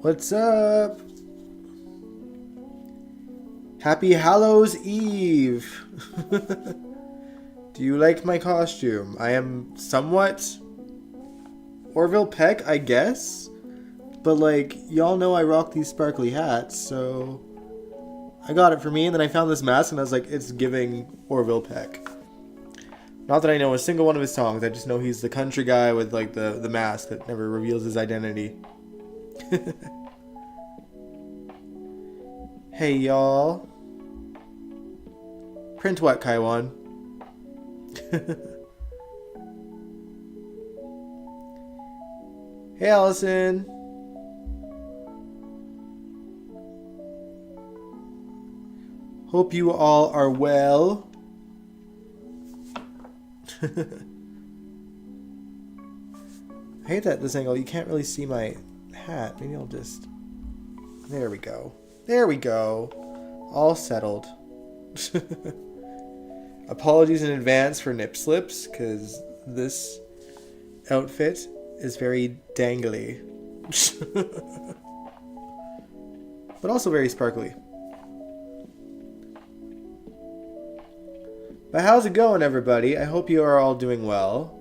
What's up? Happy Hallows Eve! Do you like my costume? I am somewhat Orville Peck, I guess? But like, y'all know I rock these sparkly hats, so I got it for me, and then I found this mask and I was like, it's giving Orville Peck. Not that I know a single one of his songs, I just know he's the country guy with like the mask that never reveals his identity. Hey y'all. Print what, Kaiwan? Hey Allison. Hope you all are well. I hate that this angle. You can't really see my hat. Maybe I'll just... There we go. There we go. All settled. Apologies in advance for nip slips, because this outfit is very dangly. But also very sparkly. But how's it going, everybody? I hope you are all doing well.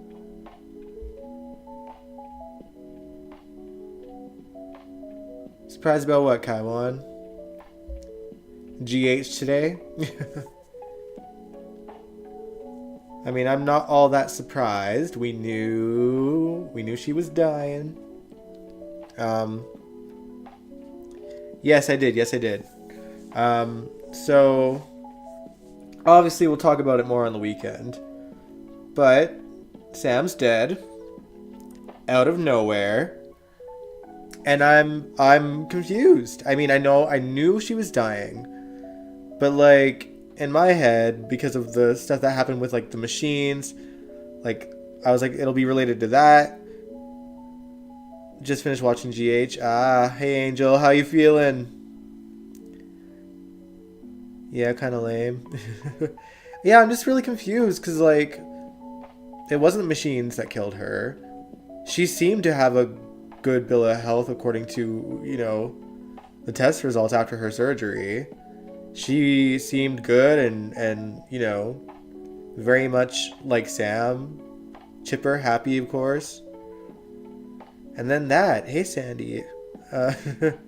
Surprised about what, Kaiwan? GH today? I mean, I'm not all that surprised. We knew she was dying. Yes, I did. Yes, I did. So obviously we'll talk about it more on the weekend. But Sam's dead. Out of nowhere. And I'm confused. I mean, I knew she was dying. But like in my head, because of the stuff that happened with like the machines, like I was like, it'll be related to that. Just finished watching GH. Hey Angel, how you feeling? Yeah, kind of lame. Yeah, I'm just really confused because like it wasn't the machines that killed her. She seemed to have a good bill of health according to, you know, the test results after her surgery. She seemed good and you know, very much like Sam. Chipper, happy, of course. And then that. Hey, Sandy. But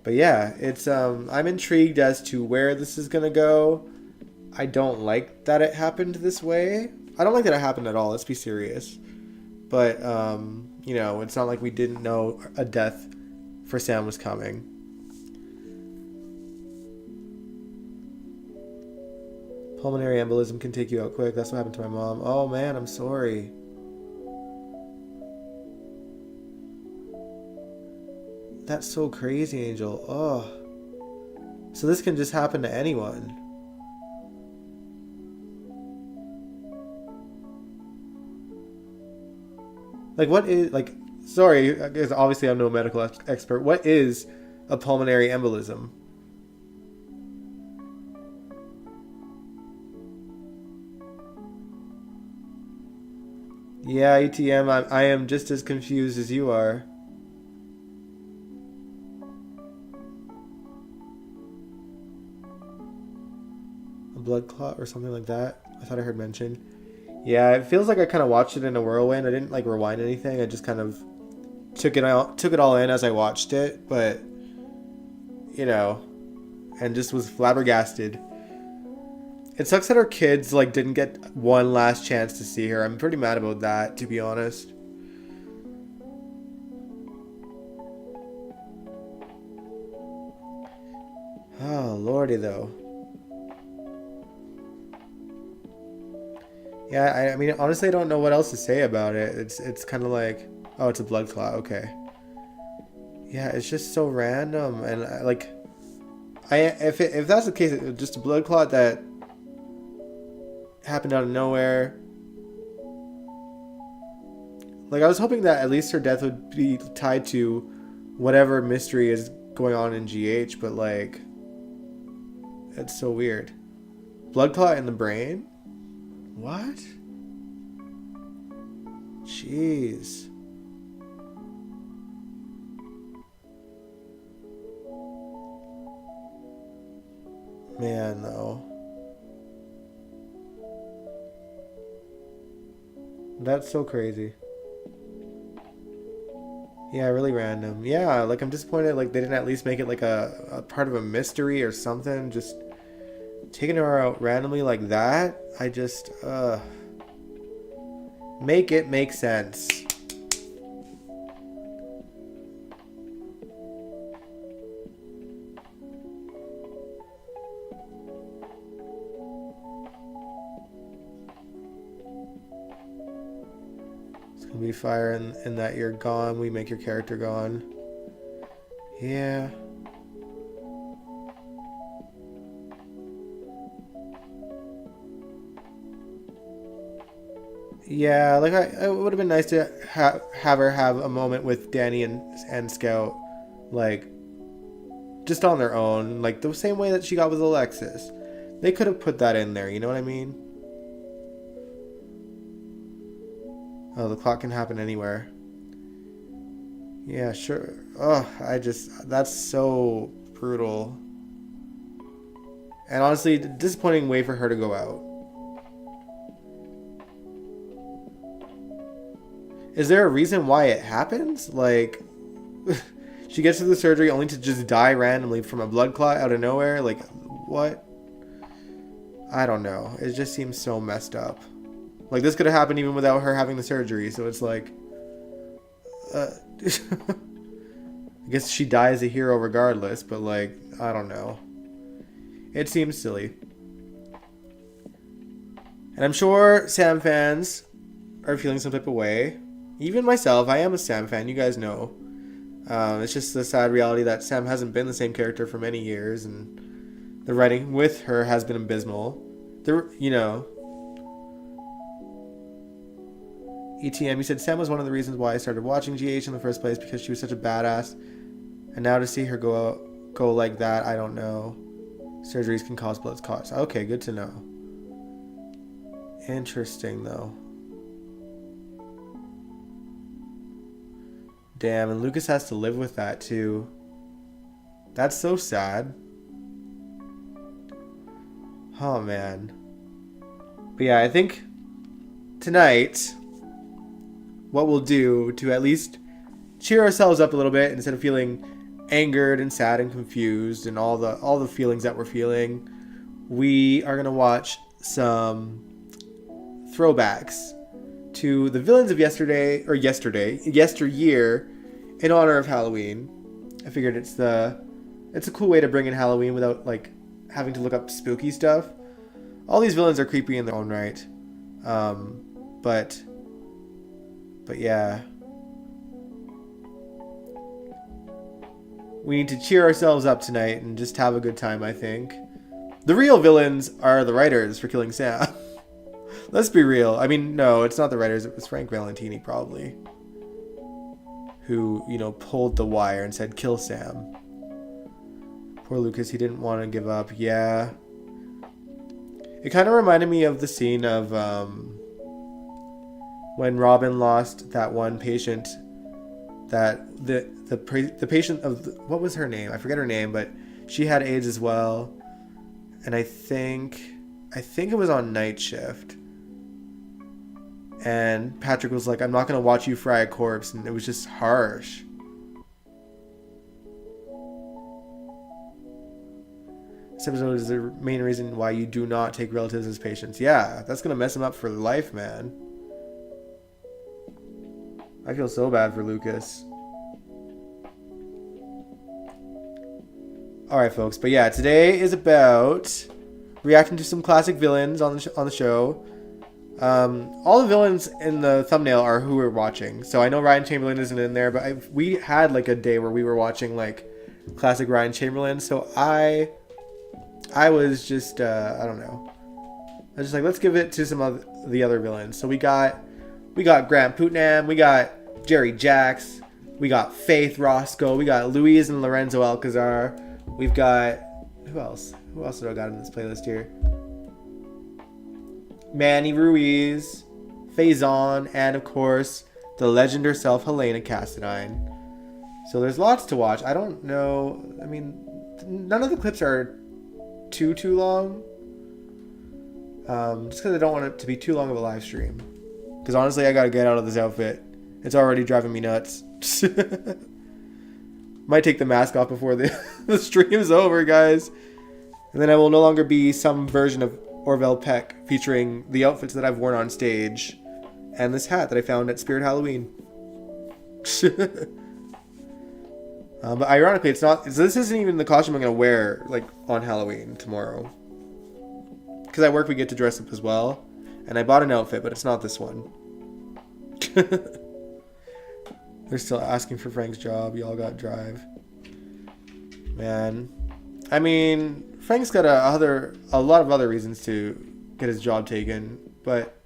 yeah, it's I'm intrigued as to where this is gonna go. I don't like that it happened this way. I don't like that it happened at all. Let's be serious. But you know, it's not like we didn't know a death for Sam was coming. Pulmonary embolism can take you out quick. That's what happened to my mom. Oh man, I'm sorry. That's so crazy, Angel. Oh. So this can just happen to anyone. Like what is, like, sorry, because obviously I'm no medical expert. What is a pulmonary embolism? Yeah, ATM, I am just as confused as you are. A blood clot or something like that? I thought I heard mentioned. Yeah, it feels like I kind of watched it in a whirlwind. I didn't like rewind anything. I just kind of took it all in as I watched it, but you know, and just was flabbergasted. It sucks that our kids like didn't get one last chance to see her. I'm pretty mad about that, to be honest. Oh, lordy though. Yeah, I mean, honestly, I don't know what else to say about it. It's kind of like, oh, it's a blood clot. Okay. Yeah, it's just so random, and like, if that's the case, it's just a blood clot that happened out of nowhere. Like, I was hoping that at least her death would be tied to whatever mystery is going on in GH, but like, it's so weird. Blood clot in the brain? What? Jeez. Man, though. That's so crazy. Yeah, really random. Yeah, like I'm disappointed like they didn't at least make it like a part of a mystery or something. Just taking her out randomly like that. I just make it make sense. It's gonna be fire in that you're gone. We make your character gone. Yeah. Yeah, like it would have been nice to have her have a moment with Danny and Scout, like just on their own, like the same way that she got with Alexis. They could have put that in there, you know what I mean? Oh, the clock can happen anywhere. Yeah, sure. Oh, that's so brutal. And honestly, disappointing way for her to go out. Is there a reason why it happens? Like, she gets to the surgery only to just die randomly from a blood clot out of nowhere? Like, what? I don't know. It just seems so messed up. Like, this could have happened even without her having the surgery, so it's like... I guess she dies a hero regardless, but, like, I don't know. It seems silly. And I'm sure Sam fans are feeling some type of way. Even myself, I am a Sam fan, you guys know. It's just the sad reality that Sam hasn't been the same character for many years, and the writing with her has been abysmal. You know... ETM, you said Sam was one of the reasons why I started watching GH in the first place because she was such a badass. And now to see her go like that, I don't know. Surgeries can cause blood clots. Okay, good to know. Interesting, though. Damn, and Lucas has to live with that, too. That's so sad. Oh, man. But yeah, I think tonight... what we'll do to at least cheer ourselves up a little bit instead of feeling angered and sad and confused and all the feelings that we're feeling, we are going to watch some throwbacks to the villains of yesteryear in honor of Halloween. I figured it's a cool way to bring in Halloween without like having to look up spooky stuff. All these villains are creepy in their own right. But yeah. We need to cheer ourselves up tonight and just have a good time, I think. The real villains are the writers for killing Sam. Let's be real. I mean, no, it's not the writers. It was Frank Valentini, probably. Who, you know, pulled the wire and said, kill Sam. Poor Lucas, he didn't want to give up. Yeah. It kind of reminded me of the scene of... when Robin lost that one patient, that the patient of what was her name? I forget her name, but she had AIDS as well, and I think it was on night shift. And Patrick was like, "I'm not gonna watch you fry a corpse," and it was just harsh. This episode is the main reason why you do not take relatives as patients. Yeah, that's gonna mess them up for life, man. I feel so bad for Lucas. Alright, folks. But yeah, today is about reacting to some classic villains on the show. All the villains in the thumbnail are who we're watching. So I know Ryan Chamberlain isn't in there, but we had like a day where we were watching like classic Ryan Chamberlain. So I was just, I don't know. I was just like, let's give it to some of the other villains. So we got Grant Putnam, we got Jerry Jacks, we got Faith Roscoe, we got Luis and Lorenzo Alcazar, we've got... Who else do I got in this playlist here? Manny Ruiz, Faison, and of course, the legend herself, Helena Cassadine. So there's lots to watch. I don't know... I mean, none of the clips are too long. Just because I don't want it to be too long of a live stream. Because honestly, I gotta get out of this outfit. It's already driving me nuts. Might take the mask off before the stream is over, guys. And then I will no longer be some version of Orville Peck featuring the outfits that I've worn on stage and this hat that I found at Spirit Halloween. But ironically, it's not. This isn't even the costume I'm gonna wear like on Halloween tomorrow. Because at work we get to dress up as well, and I bought an outfit, but it's not this one. They're still asking for Frank's job. Y'all got drive, man. I mean, Frank's got a lot of other reasons to get his job taken, but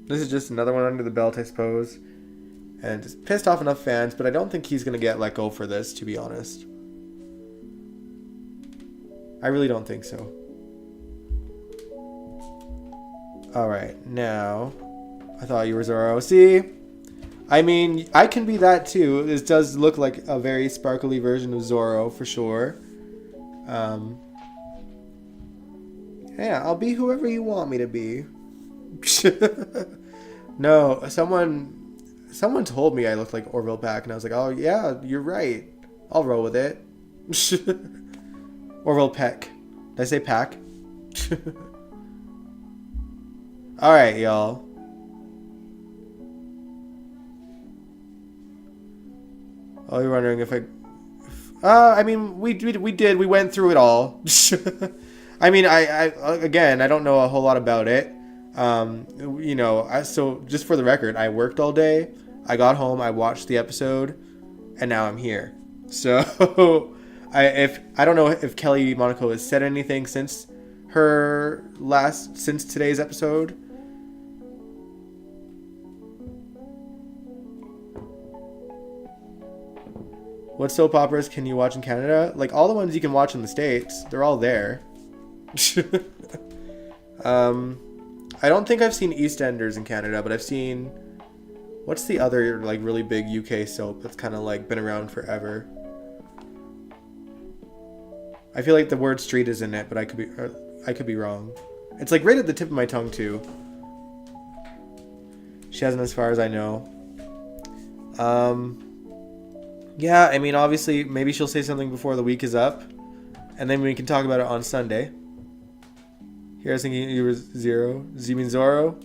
this is just another one under the belt, I suppose. And it's pissed off enough fans, but I don't think he's going to get let go for this, to be honest. I really don't think so. Alright, now, I thought you were Zoro. See? I mean, I can be that too. This does look like a very sparkly version of Zoro, for sure. Yeah, I'll be whoever you want me to be. No, someone told me I looked like Orville Peck, and I was like, oh yeah, you're right. I'll roll with it. Orville Peck. Did I say Pack? Alright, y'all. Oh, you're wondering if I mean, we went through it all. I mean, I again, I don't know a whole lot about it. You know, so just for the record, I worked all day. I got home, I watched the episode, and now I'm here. So, I don't know if Kelly Monaco has said anything since today's episode. What soap operas can you watch in Canada? Like, all the ones you can watch in the States. They're all there. I don't think I've seen EastEnders in Canada, but I've seen... What's the other, like, really big UK soap that's kind of, like, been around forever? I feel like the word street is in it, but I could be wrong. It's, like, right at the tip of my tongue, too. She hasn't, as far as I know. Yeah, I mean, obviously, maybe she'll say something before the week is up, and then we can talk about it on Sunday. Here, I was thinking you were Zero. Do you mean Zoro?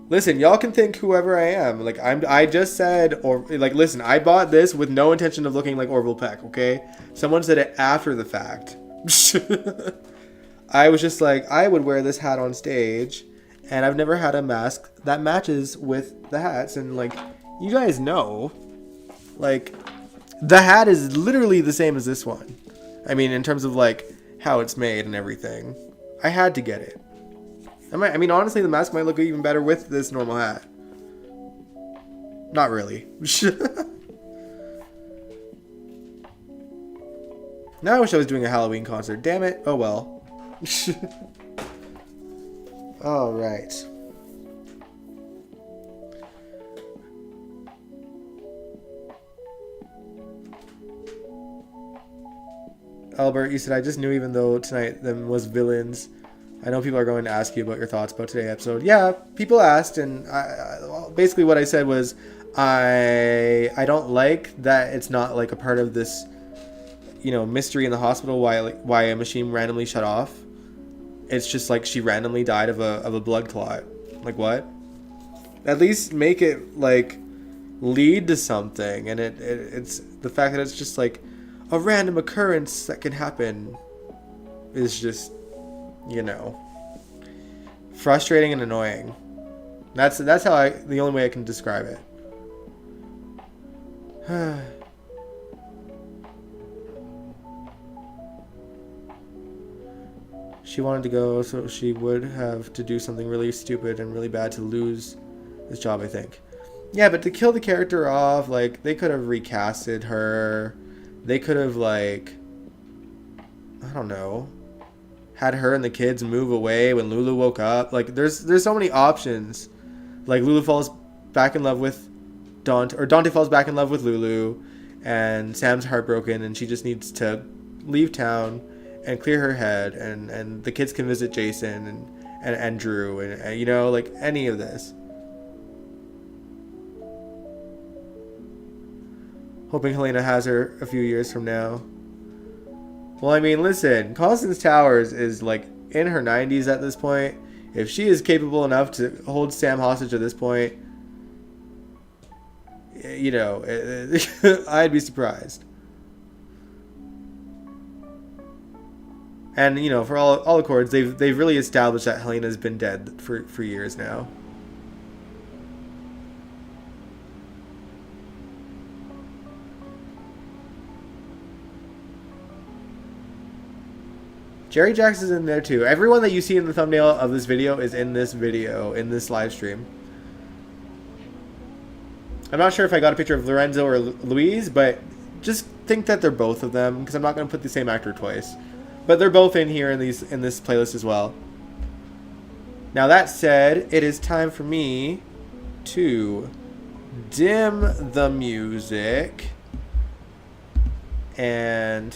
Listen, y'all can think whoever I am. Like, I just said, or, like, listen, I bought this with no intention of looking like Orville Peck, okay? Someone said it after the fact. I was just like, I would wear this hat on stage, and I've never had a mask that matches with the hats, and, like, you guys know, like... The hat is literally the same as this one. I mean, in terms of, like, how it's made and everything. I had to get it. I mean, honestly, the mask might look even better with this normal hat. Not really. Now I wish I was doing a Halloween concert. Damn it. Oh, well. Alright. Albert, you said, I just knew even though tonight them was villains. I know people are going to ask you about your thoughts about today's episode. Yeah, people asked, and basically what I said was I don't like that it's not like a part of this, you know, mystery in the hospital why a machine randomly shut off. It's just like she randomly died of a blood clot. Like, what? At least make it like lead to something, and it's the fact that it's just like a random occurrence that can happen is just, you know, frustrating and annoying. That's how the only way I can describe it. She wanted to go, so she would have to do something really stupid and really bad to lose this job, I think. Yeah, but to kill the character off, like, they could have recasted her. They could have, like, I don't know, had her and the kids move away when Lulu woke up. Like, there's so many options. Like, Lulu falls back in love with Dante, or Dante falls back in love with Lulu, and Sam's heartbroken, and she just needs to leave town and clear her head, and the kids can visit Jason and Drew, and you know, like any of this. Hoping Helena has her a few years from now. Well, I mean, listen, Constance Towers is like in her 90s at this point. If she is capable enough to hold Sam hostage at this point, you know, I'd be surprised. And, you know, for all accords, they've really established that Helena's been dead for years now. Jerry Jackson's in there too. Everyone that you see in the thumbnail of this video is in this video, in this live stream. I'm not sure if I got a picture of Lorenzo or Louise, but just think that they're both of them, because I'm not going to put the same actor twice. But they're both in here in this playlist as well. Now that said, it is time for me to dim the music and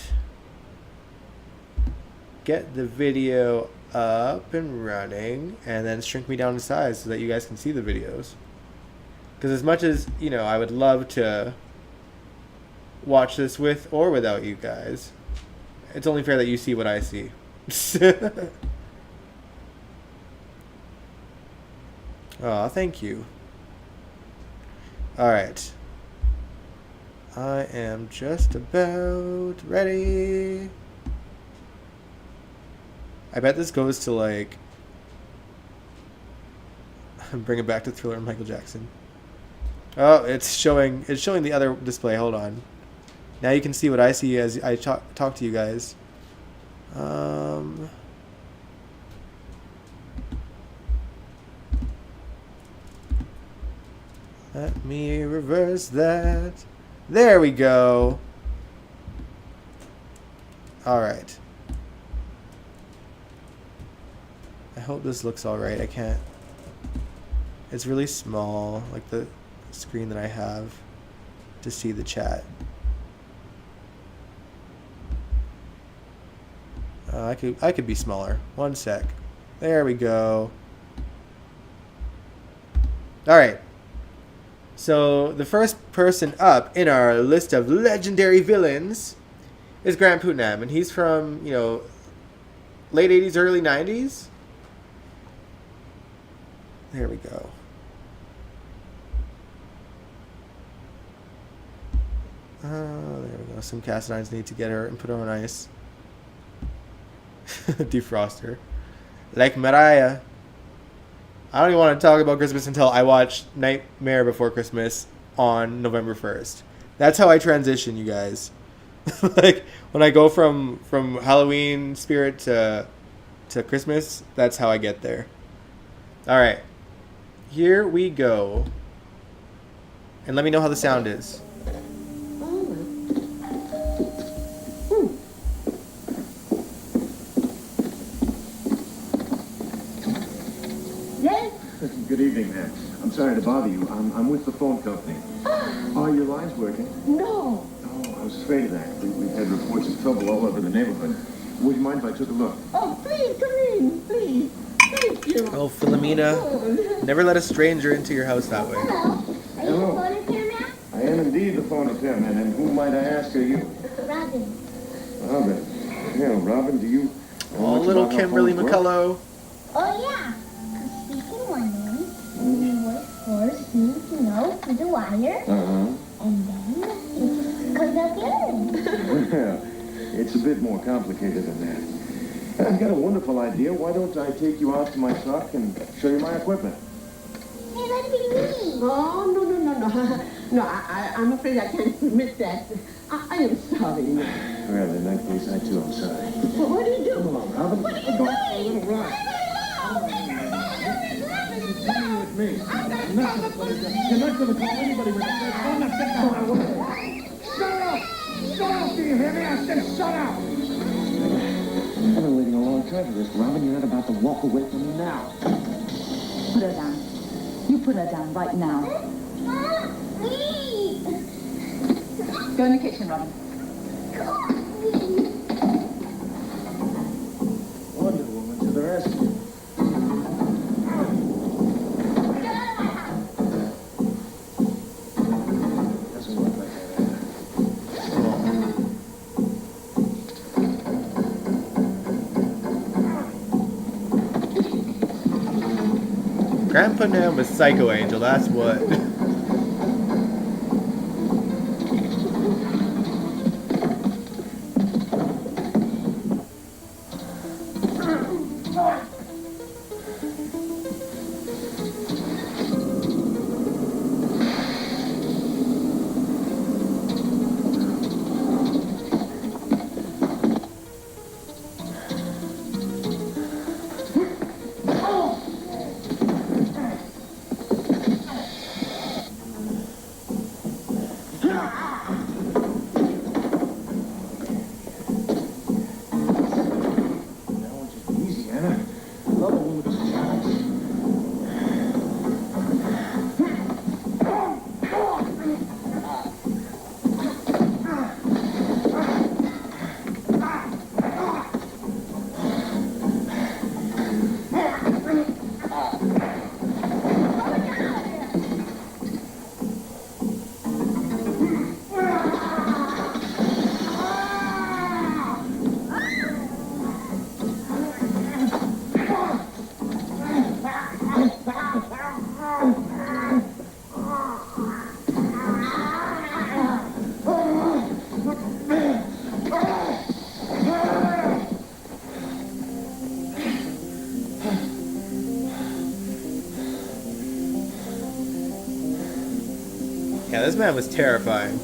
get the video up and running, and then shrink me down in size so that you guys can see the videos. Because as much as, you know, I would love to watch this with or without you guys, it's only fair that you see what I see. Aw, thank you. Alright. I am just about ready. I bet this goes to, like, bring it back to Thriller and Michael Jackson. Oh, it's showing the other display. Hold on. Now you can see what I see as I talk to you guys. Let me reverse that. There we go. All right. I hope this looks alright. I can't. It's really small, like the screen that I have to see the chat. I could be smaller. One sec. There we go. Alright. So the first person up in our list of legendary villains is Grant Putnam, and he's from, you know, late 80s, early 90s. There we go. There we go. Some Cassidines need to get her and put her on ice. Defroster. Like Mariah. I don't even want to talk about Christmas until I watch Nightmare Before Christmas on November 1st. That's how I transition, you guys. Like, when I go from Halloween spirit to Christmas, that's how I get there. Alright. Here we go. And let me know how the sound is. Yes? Good evening, ma'am. I'm sorry to bother you. I'm with the phone company. Are your lines working? No. Oh, I was afraid of that. We've had reports of trouble all over the neighborhood. Would you mind if I took a look? Oh, please, come in, please. Thank you. Oh, Philomena. Never let a stranger into your house that way. Hello. Are you Hello. the phone repairman? I am indeed the phone repairman, and who might I ask are you? Robin. Robin. Yeah, Robin, do you... Oh, little Kimberly McCullough. Oh, yeah. Speaking one name, we work first, need to know through the wire, Uh-huh. and then it comes out the other. Well, it's a bit more complicated than that. I've got a wonderful idea. Why don't I take you out to my truck and show you my equipment? Hey, let it be me. Oh, no. No, I'm afraid I can't permit that. I am sorry. Well, in that case, I too am sorry. Well, what do you do? Come on, Robin. What are you Go. doing? A little ride. Come with me. You're not going to call anybody with a phone. Not get the hell away. Shut up! Shut up! Do you hear me? I said shut up! I've been waiting a long time for this, Robin. You're not about to walk away from me now. Put her down. You put her down right now. Me. Go in the kitchen, Robin. what they're asking. Doesn't look like that either. Grandpa Nam was Psycho Angel, that's what. Yeah, this man was terrifying.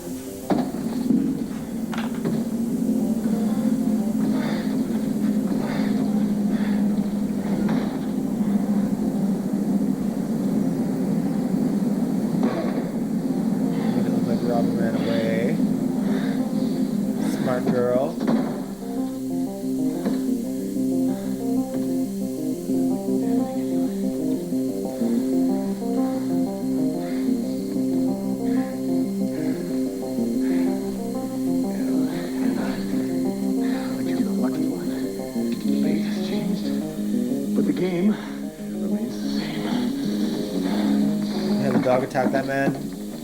It looked like Robin ran away. Smart girl. Game remains the same. Yeah, the dog attacked that man.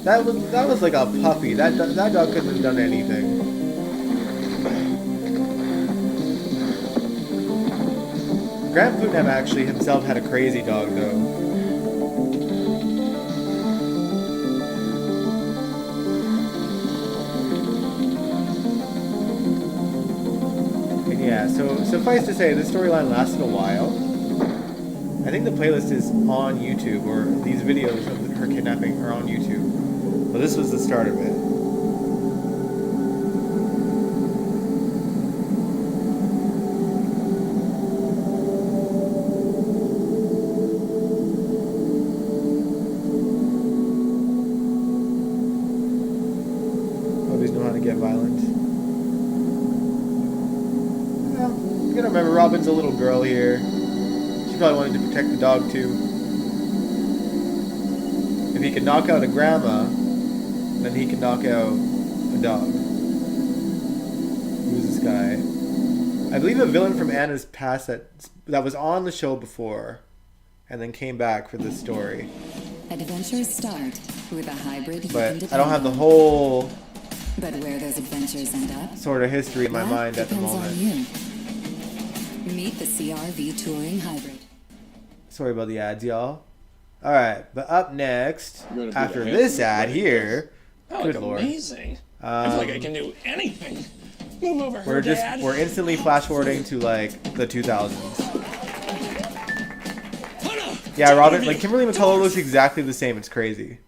That was like a puppy. That dog couldn't have done anything. Grant Putnam actually himself had a crazy dog though. And yeah, so suffice to say, this storyline lasted a while. I think the playlist is on YouTube, or these videos of her kidnapping are on YouTube. But this was the start of it. Always know how to get violent. Well, you gotta remember, Robin's a little girl here. She probably wanted to protect the dog too. If he can knock out a grandma, then he can knock out a dog. Who's this guy? I believe a villain from Anna's past that was on the show before, and then came back for this story. Adventures start with a hybrid. But I don't have the whole But where those adventures end up, sort of history in my mind at the depends on moment. you. Meet the CRV Touring Hybrid. Sorry about the ads, y'all. Alright, but up next, You're gonna be after the this handsome ad lady. here, That good looked lord, amazing. I feel like I can do anything. Move over here, Dad. we're instantly flash forwarding to like the 2000s. Yeah, Robin, like Kimberly McCullough looks exactly the same. It's crazy.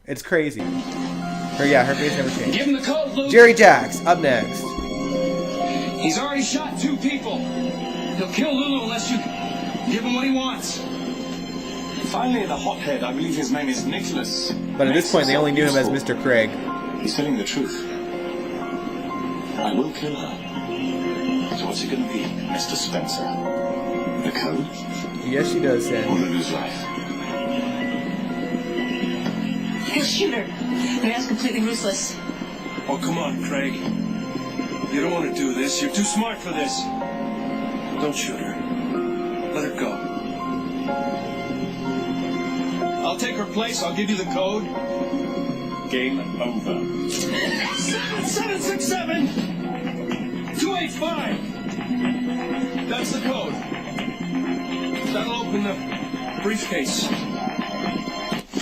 It's crazy. Her face never changed. Give him the code, Luke. Jerry Jacks, up next. He's already shot 2 people. He'll kill Lulu unless you give him what he wants. Finally, the hothead, I believe his name is Nicholas. But at this point, they only knew him as Mr. Craig. He's telling the truth. I will kill her. So what's it going to be, Mr. Spencer? The code? Yes, she does, Or Sam. Lulu's life? He'll shoot her. The man's completely ruthless. Oh, come on, Craig. You don't want to do this. You're too smart for this. Don't shoot her. I'll take her place. I'll give you the code. Game over. 767 285. That's the code. That'll open the briefcase.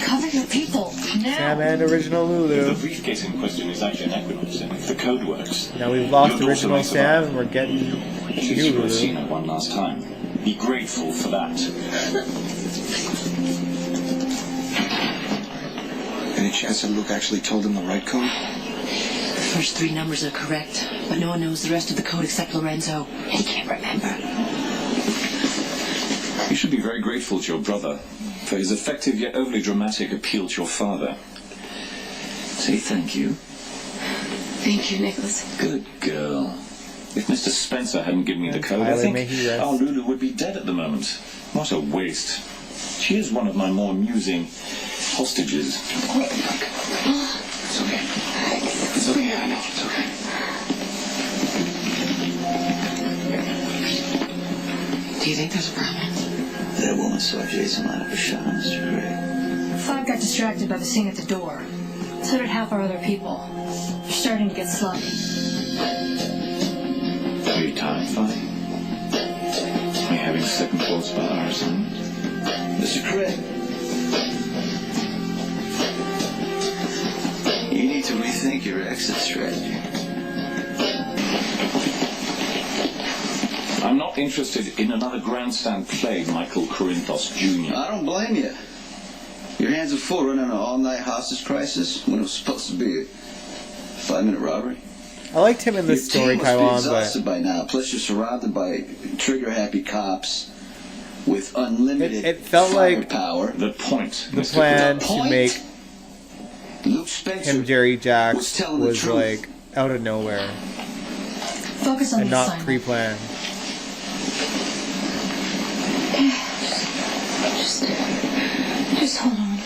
Cover your people. Now. Sam and original The Lulu. briefcase in question is actually an Equinox, and if the code works... Now we've lost your daughter original may survive. Sam and we're getting At least you, you will have seen Lulu. her one last time. Be grateful for that. Any chance that Luke actually told him the right code? The first 3 numbers are correct, but no one knows the rest of the code except Lorenzo. He can't remember. You should be very grateful to your brother for his effective yet overly dramatic appeal to your father. Say thank you. Thank you, Nicholas. Good girl. If Mr. Spencer hadn't given me the code, I Tyler, think may he rest. our Lulu would be dead at the moment. What a waste. She is one of my more amusing hostages. It's okay. It's okay, I know. It's okay. Do you think there's a problem? That woman saw Jason line up a shot on Mr. Gray. 5 got distracted by the scene at the door. So did half our other people. They're starting to get sloppy. Are you tired, Father? Are you having second thoughts about our assignment? Mr. Craig. You need to rethink your exit strategy. I'm not interested in another grandstand play, Michael Corinthos Jr. I don't blame you. Your hands are full running an all-night hostage crisis when it was supposed to be a 5-minute robbery. I liked him in this Your story, team must be Kaiwan, exhausted but by now. Plus, you're surrounded by trigger-happy cops with unlimited it felt like firepower. The point, the Mr. plan The to point? make Luke Spencer him Jerry was Jacks telling the was truth. like out of nowhere Focus on and the not assignment. pre-planned. Just hold on.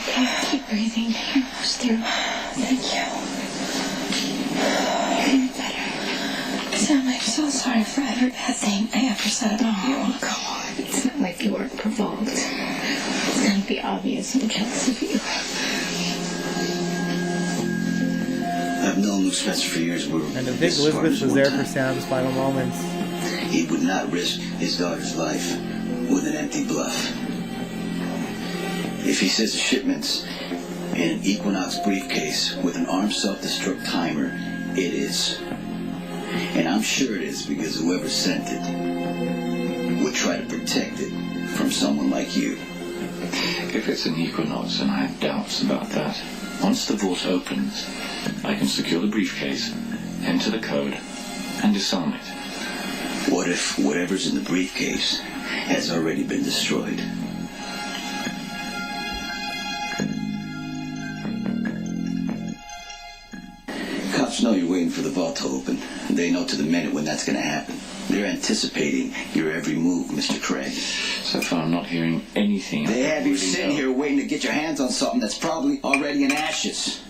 Keep breathing. You're almost through. Thank you. You're better. Sam, I'm so sorry for every bad thing I ever said about you. Come on. It's not like you weren't provoked. It's gonna be obvious I'm jealous of you. I've known Luke Spencer for years. We're And I think as smart Elizabeth as was one there time. for Sam's final moments. He would not risk his daughter's life with an empty bluff. If he says the shipment's in an Equinox briefcase with an armed self-destruct timer, it is. And I'm sure it is because whoever sent it would try to protect it from someone like you. If it's an Equinox, and I have doubts about that, once the vault opens, I can secure the briefcase, enter the code, and disarm it. What if whatever's in the briefcase has already been destroyed? Cops know you're waiting for the vault to open. They know to the minute when that's going to happen. They're anticipating your every move, Mr. Craig. So far, I'm not hearing anything. They have you really sitting know. here waiting to get your hands on something that's probably already in ashes.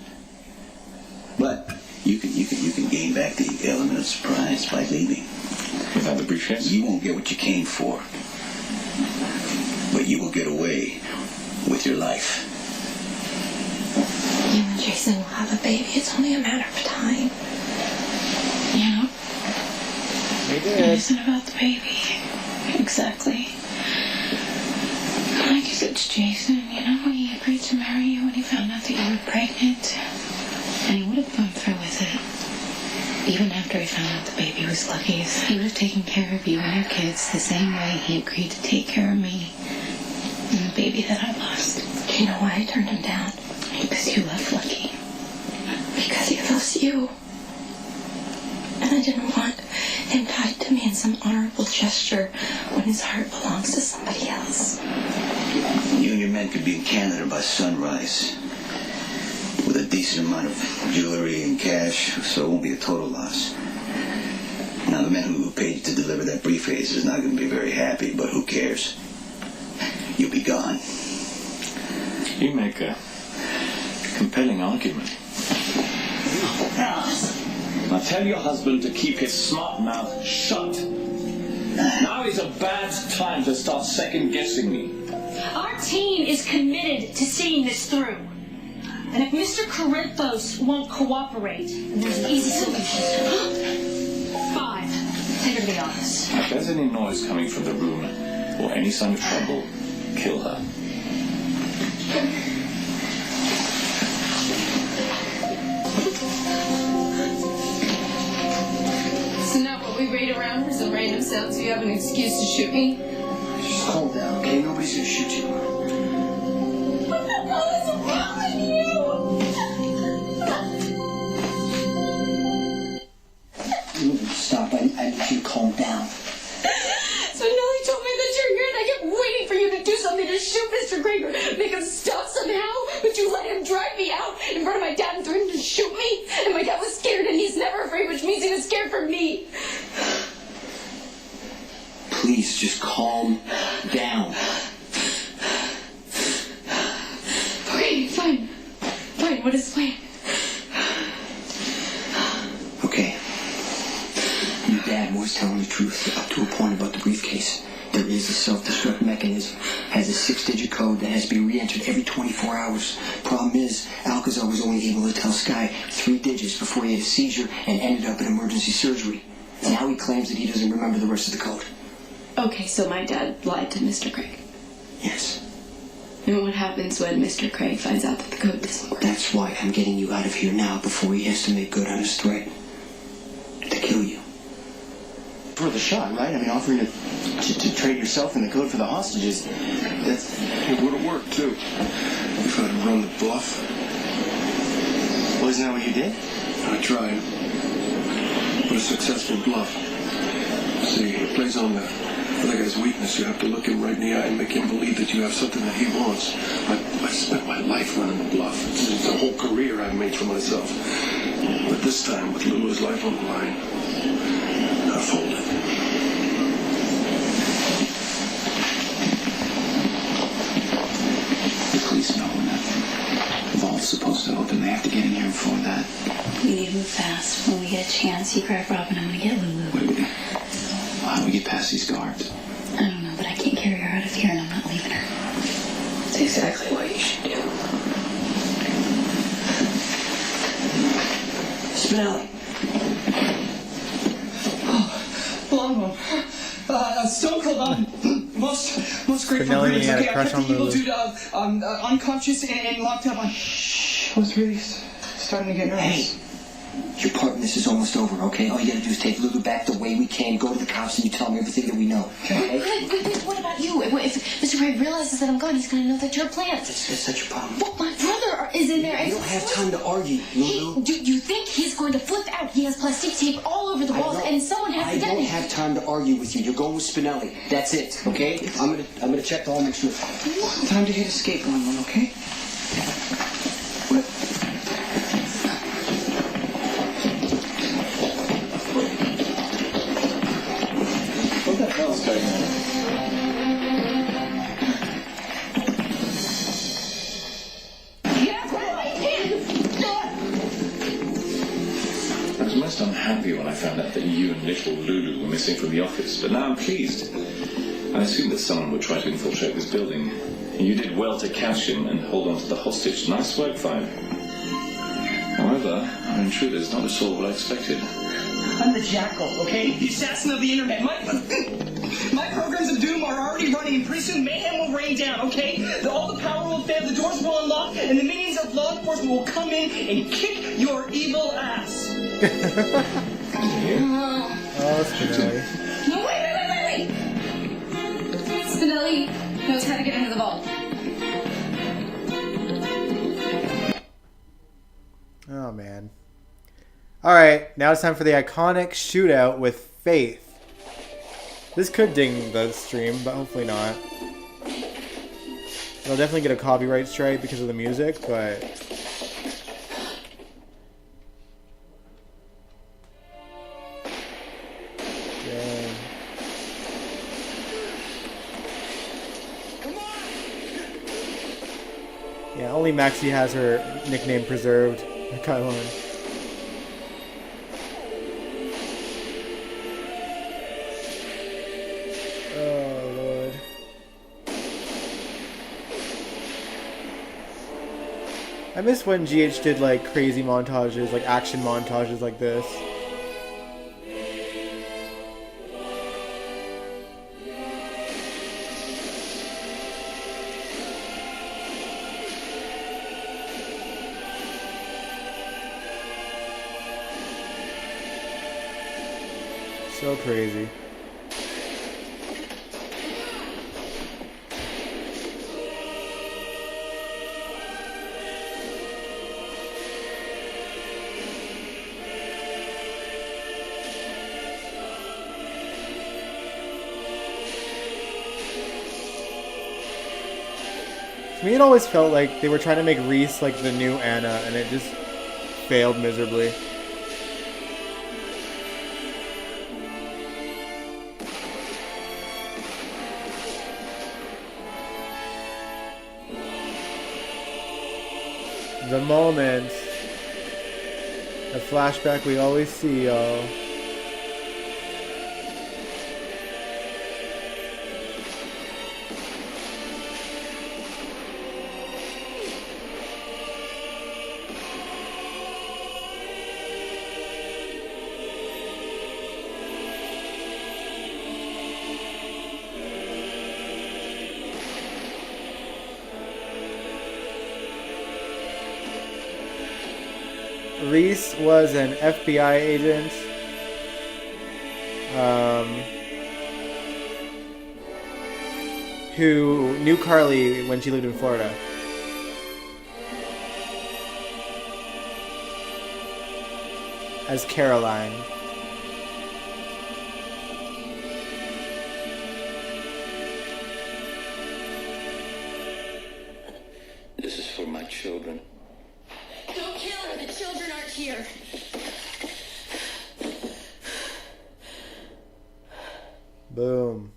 But you can gain back the element of surprise by leaving. Without the briefcase? You won't get what you came for, but you will get away with your life. You and Jason will have a baby. It's only a matter of time. You know? They It did. isn't about the baby. Exactly. Like you said to Jason, you know, he agreed to marry you when he found out that you were pregnant. And he would have gone through with it. Even after he found out the baby was Lucky's. He would have taken care of you and your kids the same way he agreed to take care of me and the baby that I lost. Do you know why I turned him down? Because you love Lucky. Because he loves you. And I didn't want him tied to me in some honorable gesture when his heart belongs to somebody else. You and your men could be in Canada by sunrise with a decent amount of jewelry and cash, so it won't be a total loss. Now, the man who paid you to deliver that briefcase is not going to be very happy, but who cares? You'll be gone. You make a compelling argument. Now tell your husband to keep his smart mouth shut. Now is a bad time to start second-guessing me. Our team is committed to seeing this through. And if Mr. Corinthos won't cooperate, then there's an easy solution. 5. Take her to the office. If there's any noise coming from the room, or any sign of trouble, kill her. So now what, we raid around for some random sounds so you have an excuse to shoot me? Just calm down, okay? Nobody's gonna shoot you. What the hell is wrong with you? Stop. I need you to calm down. So Nellie told me that you're here and I kept waiting for you to do something to shoot Mr. Granger, make him stop somehow, but you let him drive me out in front of my dad and threatened to shoot me, and my dad was scared and he's never afraid, which means he was scared for me. Please, just calm down. Okay, fine. Fine, what is the plan? Okay. Your dad was telling the truth up to a point about the briefcase. There is a self-destruct mechanism. Has a 6-digit code that has to be re-entered every 24 hours. Problem is, Alcazar was only able to tell Sky 3 digits before he had a seizure and ended up in emergency surgery. Now he claims that he doesn't remember the rest of the code. Okay, so my dad lied to Mr. Craig. Yes. And what happens when Mr. Craig finds out that the code doesn't work? That's why I'm getting you out of here now before he has to make good on his threat. To kill you. For the shot, right? I mean, offering to trade yourself and the code for the hostages, that's... It would have worked, too. If I'd run the bluff. Well, isn't that what you did? I tried. But a successful bluff. See, it plays on the other guy's weakness. You have to look him right in the eye and make him believe that you have something that he wants. I spent my life running the bluff. It's a whole career I've made for myself. But this time, with Lulu's life on the line, I folded. The police know when that vault's supposed to open. They have to get in here before that. We need to move fast. When we get a chance, you grab Robin, I'm gonna get Lulu. What do we do? How do we get past these guards? I don't know, but I can't carry her out of here and I'm not leaving her. That's exactly what you should do. Spinelli. Long one. Stone Cold on. Most great for Spinelli greetings. had a Okay, I crush kept on the evil Lulu. dude unconscious and locked up. I was really starting to get nervous. Hey, your part in this is almost over, okay? All you gotta do is take Lulu back the way we can, go to the cops, and you tell them everything that we know. Okay? Wait, what about you? If Mr. Craig realizes that I'm gone, he's gonna know that you're planned. That's such a problem. Well, my brother is in there. You don't have time to argue, Lulu. Do you think he's going to flip out? He has plastic tape all over the walls, and someone has to I don't detonate. have time to argue with you. You're going with Spinelli. That's it, okay? I'm gonna check the hall, make sure. Time to hit escape one, okay? What the hell's going on? I was most unhappy when I found out that you and little Lulu were missing from the office, but now I'm pleased. I assumed that someone would try to infiltrate this building. You did well to catch him and hold on to the hostage. Nice work, Five. However, our intruder is not at all what I expected. I'm the Jackal, okay? The assassin of the internet. My programs of doom are already running, and pretty soon mayhem will rain down, okay? All the power will fail, the doors will unlock, and the minions of law enforcement will come in and kick your evil ass. Oh, Spinelli. No, wait! Spinelli knows how to get into the vault. Oh, man. Alright, now it's time for the iconic shootout with Faith. This could ding the stream, but hopefully not. It'll definitely get a copyright strike because of the music, but... Dang. Yeah, only Maxie has her nickname preserved. Kylon. I miss when GH did like crazy montages, like action montages like this. So crazy. To me, it always felt like they were trying to make Reese like the new Anna, and it just failed miserably. The moment, the flashback we always see, y'all. Reese was an FBI agent who knew Carly when she lived in Florida. As Caroline. This is for my children. Don't kill her. The children aren't here. Boom.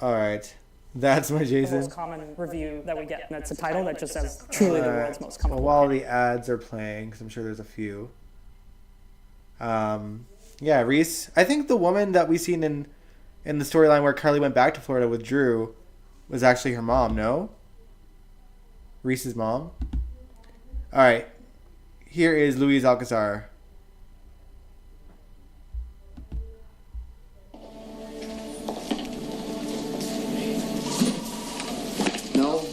Alright. That's my The Jason. most common review that we get, and it's a title that just says, truly the world's most common. Well, while the ads are playing, because I'm sure there's a few. Yeah, Reese. I think the woman that we seen in the storyline where Carly went back to Florida with Drew was actually her mom, no? Reese's mom? Alright. Here is Louise Alcazar. No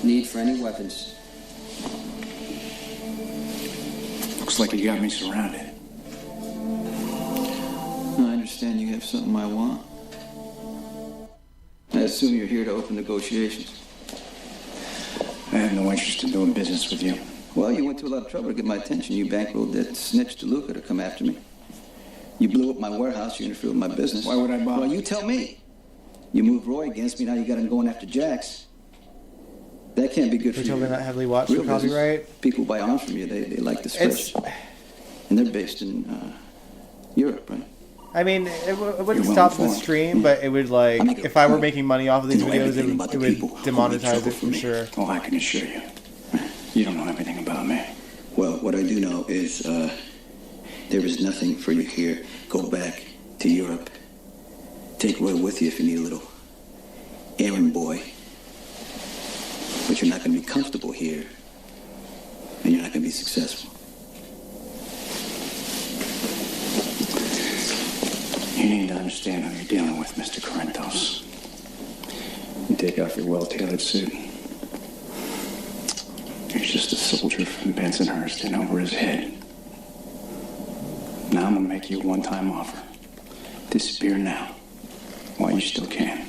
need for any weapons. Looks like you got me surrounded. I understand you have something I want. I assume you're here to open negotiations. I have no interest in doing business with you. Well, you went to a lot of trouble to get my attention. You bankrolled that snitch DeLuca to come after me. You blew up my warehouse. You interfered with my business. Why would I bother? Well, you tell me. You moved Roy against me. Now you got him going after Jax. That can't be good for We're you. totally not heavily watched Real for copyright. business. People buy arms from you. They like the stretch. And they're based in Europe, right? I mean, it wouldn't You're stop the well-informed. stream, but it would like, if I were making money off of these You know videos, everything about it the people would who demonetize make trouble it for sure. Oh, I can assure you. You don't know everything about me. Well, what I do know is there is nothing for you here. Go back to Europe. Take Roy with you if you need a little errand boy. But you're not going to be comfortable here. And you're not going to be successful. You need to understand who you're dealing with, Mr. Corinthos. You take off your well-tailored suit. He's just a soldier from Bensonhurst in over his head. Now I'm gonna make you a one-time offer. Disappear now, while you still can.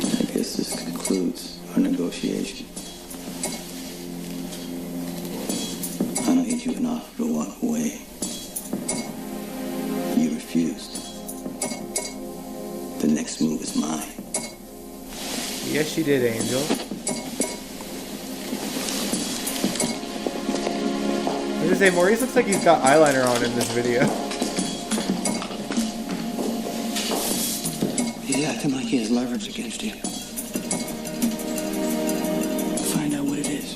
I guess this concludes our negotiation. I made you an offer to walk away. You refused. The next move is mine. Yes, she did, Angel. I was gonna say, Maurice looks like he's got eyeliner on in this video. He's acting like he has leverage against you. Find out what it is.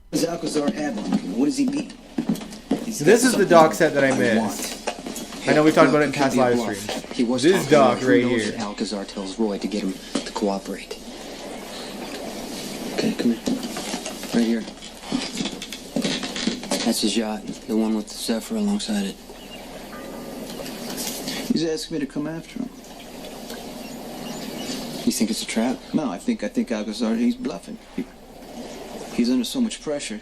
What does Alcazar have on him? What does he beat? So this is the doc set that I missed. I know we've talked about it in Could past be a live bluff. streams. He was This talking doc about right who knows here. if Alcazar tells Roy to get him to cooperate. Okay, come here. Right here. That's his yacht, the one with the Zephyr alongside it. He's asking me to come after him. You think it's a trap? No, I think Alcazar, he's bluffing. He's under so much pressure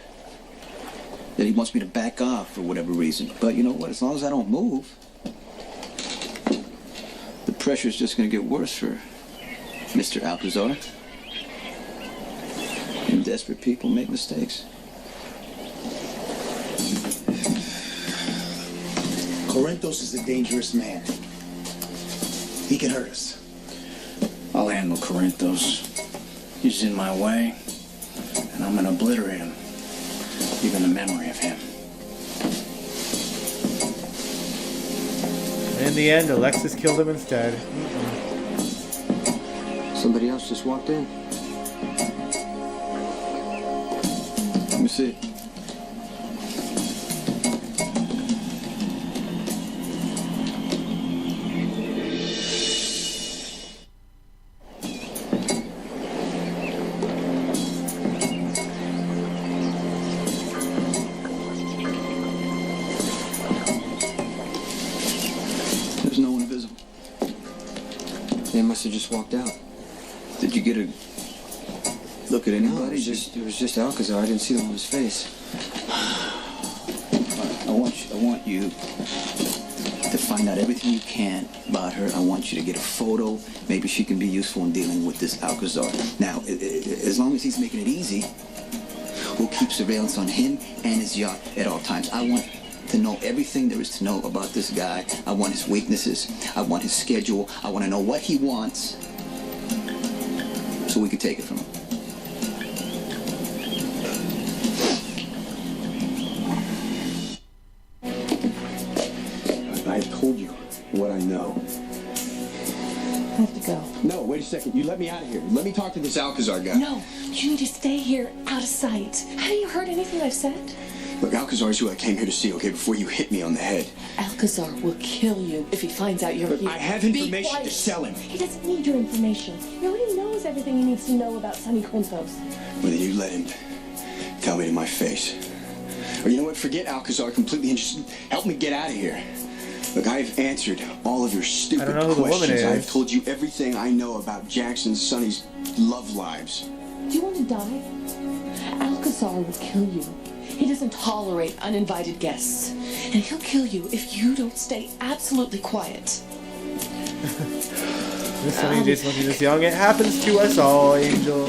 that he wants me to back off for whatever reason. But you know what? As long as I don't move, the pressure's just going to get worse for Mr. Alcazar. And desperate people make mistakes. Corinthos is a dangerous man. He can hurt us. I'll handle Corinthos. He's in my way, and I'm gonna obliterate him. Even the memory of him. And in the end, Alexis killed him instead. Somebody else just walked in. Let me see. There's no one visible. They must have just walked out. Did you get a look at anybody? No, it was just Alcazar. I didn't see the woman's face. I want you to find out everything you can about her. I want you to get a photo. Maybe she can be useful in dealing with this Alcazar. Now, as long as he's making it easy, we'll keep surveillance on him and his yacht at all times. I want to know everything there is to know about this guy. I want his weaknesses. I want his schedule. I want to know what he wants so we can take it from him. I told you what I know. I have to go. No, wait a second. You let me out of here. Let me talk to this Alcazar guy. No, you need to stay here, out of sight. Haven't you heard anything I've said? Look, Alcazar's who I came here to see, okay, before you hit me on the head. Alcazar will kill you if he finds out you're Look, here. I have Be information quiet. to sell him. He doesn't need your information. He already knows everything he needs to know about Sonny Corinthos. Well, then you let him tell me to my face. Or you know what? Forget Alcazar completely and just help me get out of here. Look, I've answered all of your stupid I don't know who the woman questions. is. I've told you everything I know about Jackson and Sonny's love lives. Do you want to die? Alcazar will kill you. He doesn't tolerate uninvited guests. And he'll kill you if you don't stay absolutely quiet. This funny, Jason looking this young. It happens to us all, Angel.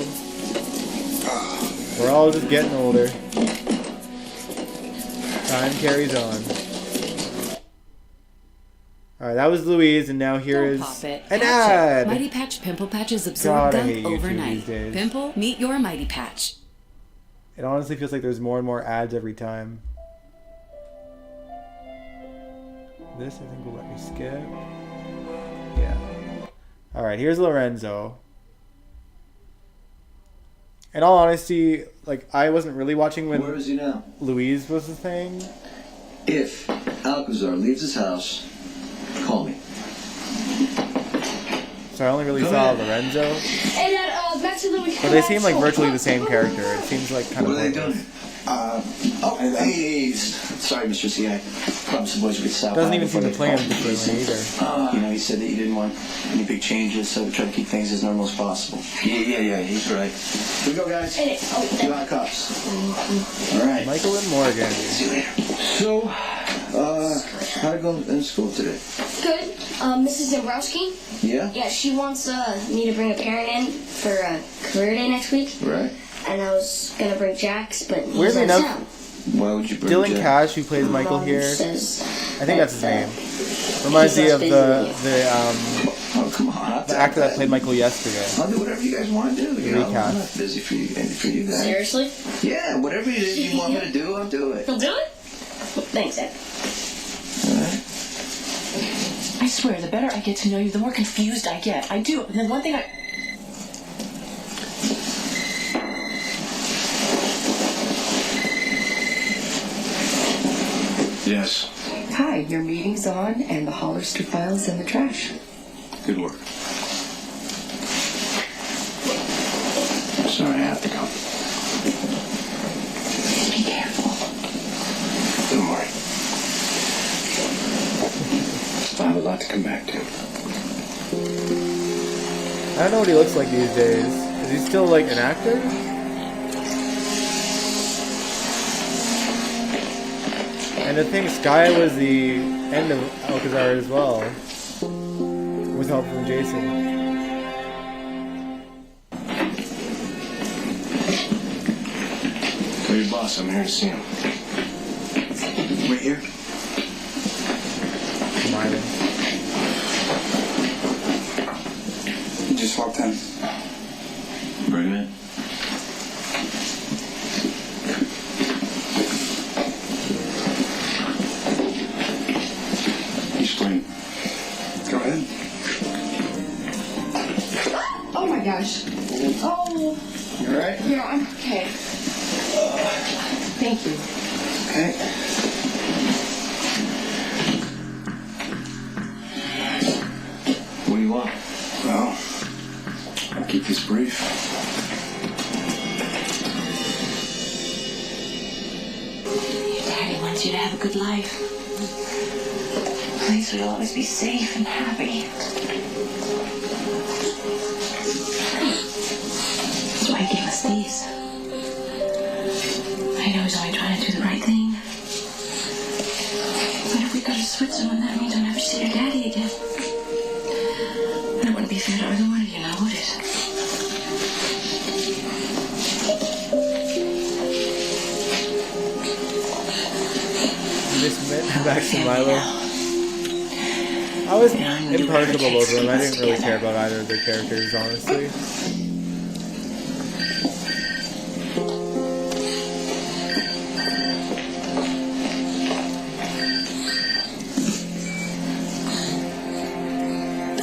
We're all just getting older. Time carries on. Alright, that was Louise, and now here is Pop it. an Patch it. ad. Mighty Patch Pimple Patches absorb God, I hate gunk YouTube overnight. these days. Pimple, meet your Mighty Patch. It honestly feels like there's more and more ads every time. This, I think, will let me skip. Yeah. Alright, here's Lorenzo. In all honesty, like, I wasn't really watching when Where is he now? Louise was the thing. If Alcazar leaves his house, call me. So I only really Come saw in. Lorenzo. Hey, Dad, back to the But they seem like virtually the same character. It seems like kind What of are they pointless. doing? Hey, sorry, Mr. C. I promised the boys we could stop Doesn't by even before seem they to plan call. differently either. You know, he said that you didn't want any big changes, so we try to keep things as normal as possible. Yeah, he's right. Here we go, guys. Two hot cups. All right. Michael and Morgan. See you later. So, how'd it go in school today? Good. Mrs. Dombrowski? Yeah? Yeah, she wants me to bring a parent in for career day next week. Right. And I was gonna bring Jax, but he's Weirdly out of enough, town. Why would you bring Dylan Jack? Cash, who plays Michael here, says I think that's his name. Reminds me of Oh, come on. the actor that played Michael yesterday. I'll do whatever you guys want to do. The You know, I'm recast. not busy for you guys. Seriously? Yeah, whatever it is you want me to do, I'll do it. He'll do it? Thanks, Dad. I swear, the better I get to know you, the more confused I get. I do. And then one thing I... Yes. Hi, your meeting's on, and the Hollister file's in the trash. Good work. Sorry, I have to go. Be careful. Don't worry. I have a lot to come back to. I don't know what he looks like these days. Is he still like an actor? And I think Sky was the end of Alcazar as well, with help from Jason. Tell your boss I'm here to see him. Wait here. Smiling. You just walked in. Bring him in. Explain. Go ahead. Oh my gosh. Oh. You alright? Yeah, I'm okay. Thank you. Okay. What do you want? Well, I'll keep this brief. Your daddy wants you to have a good life. Please, we'll always be safe and happy. That's why he gave us these. I know he's only trying to do the right thing. But if we go to Switzerland, that means I'll never see your daddy again. And it wouldn't be fair to either one of you now, would it? Miss Max and Milo. I was impartial about both of them. I didn't really care about either of their characters, honestly.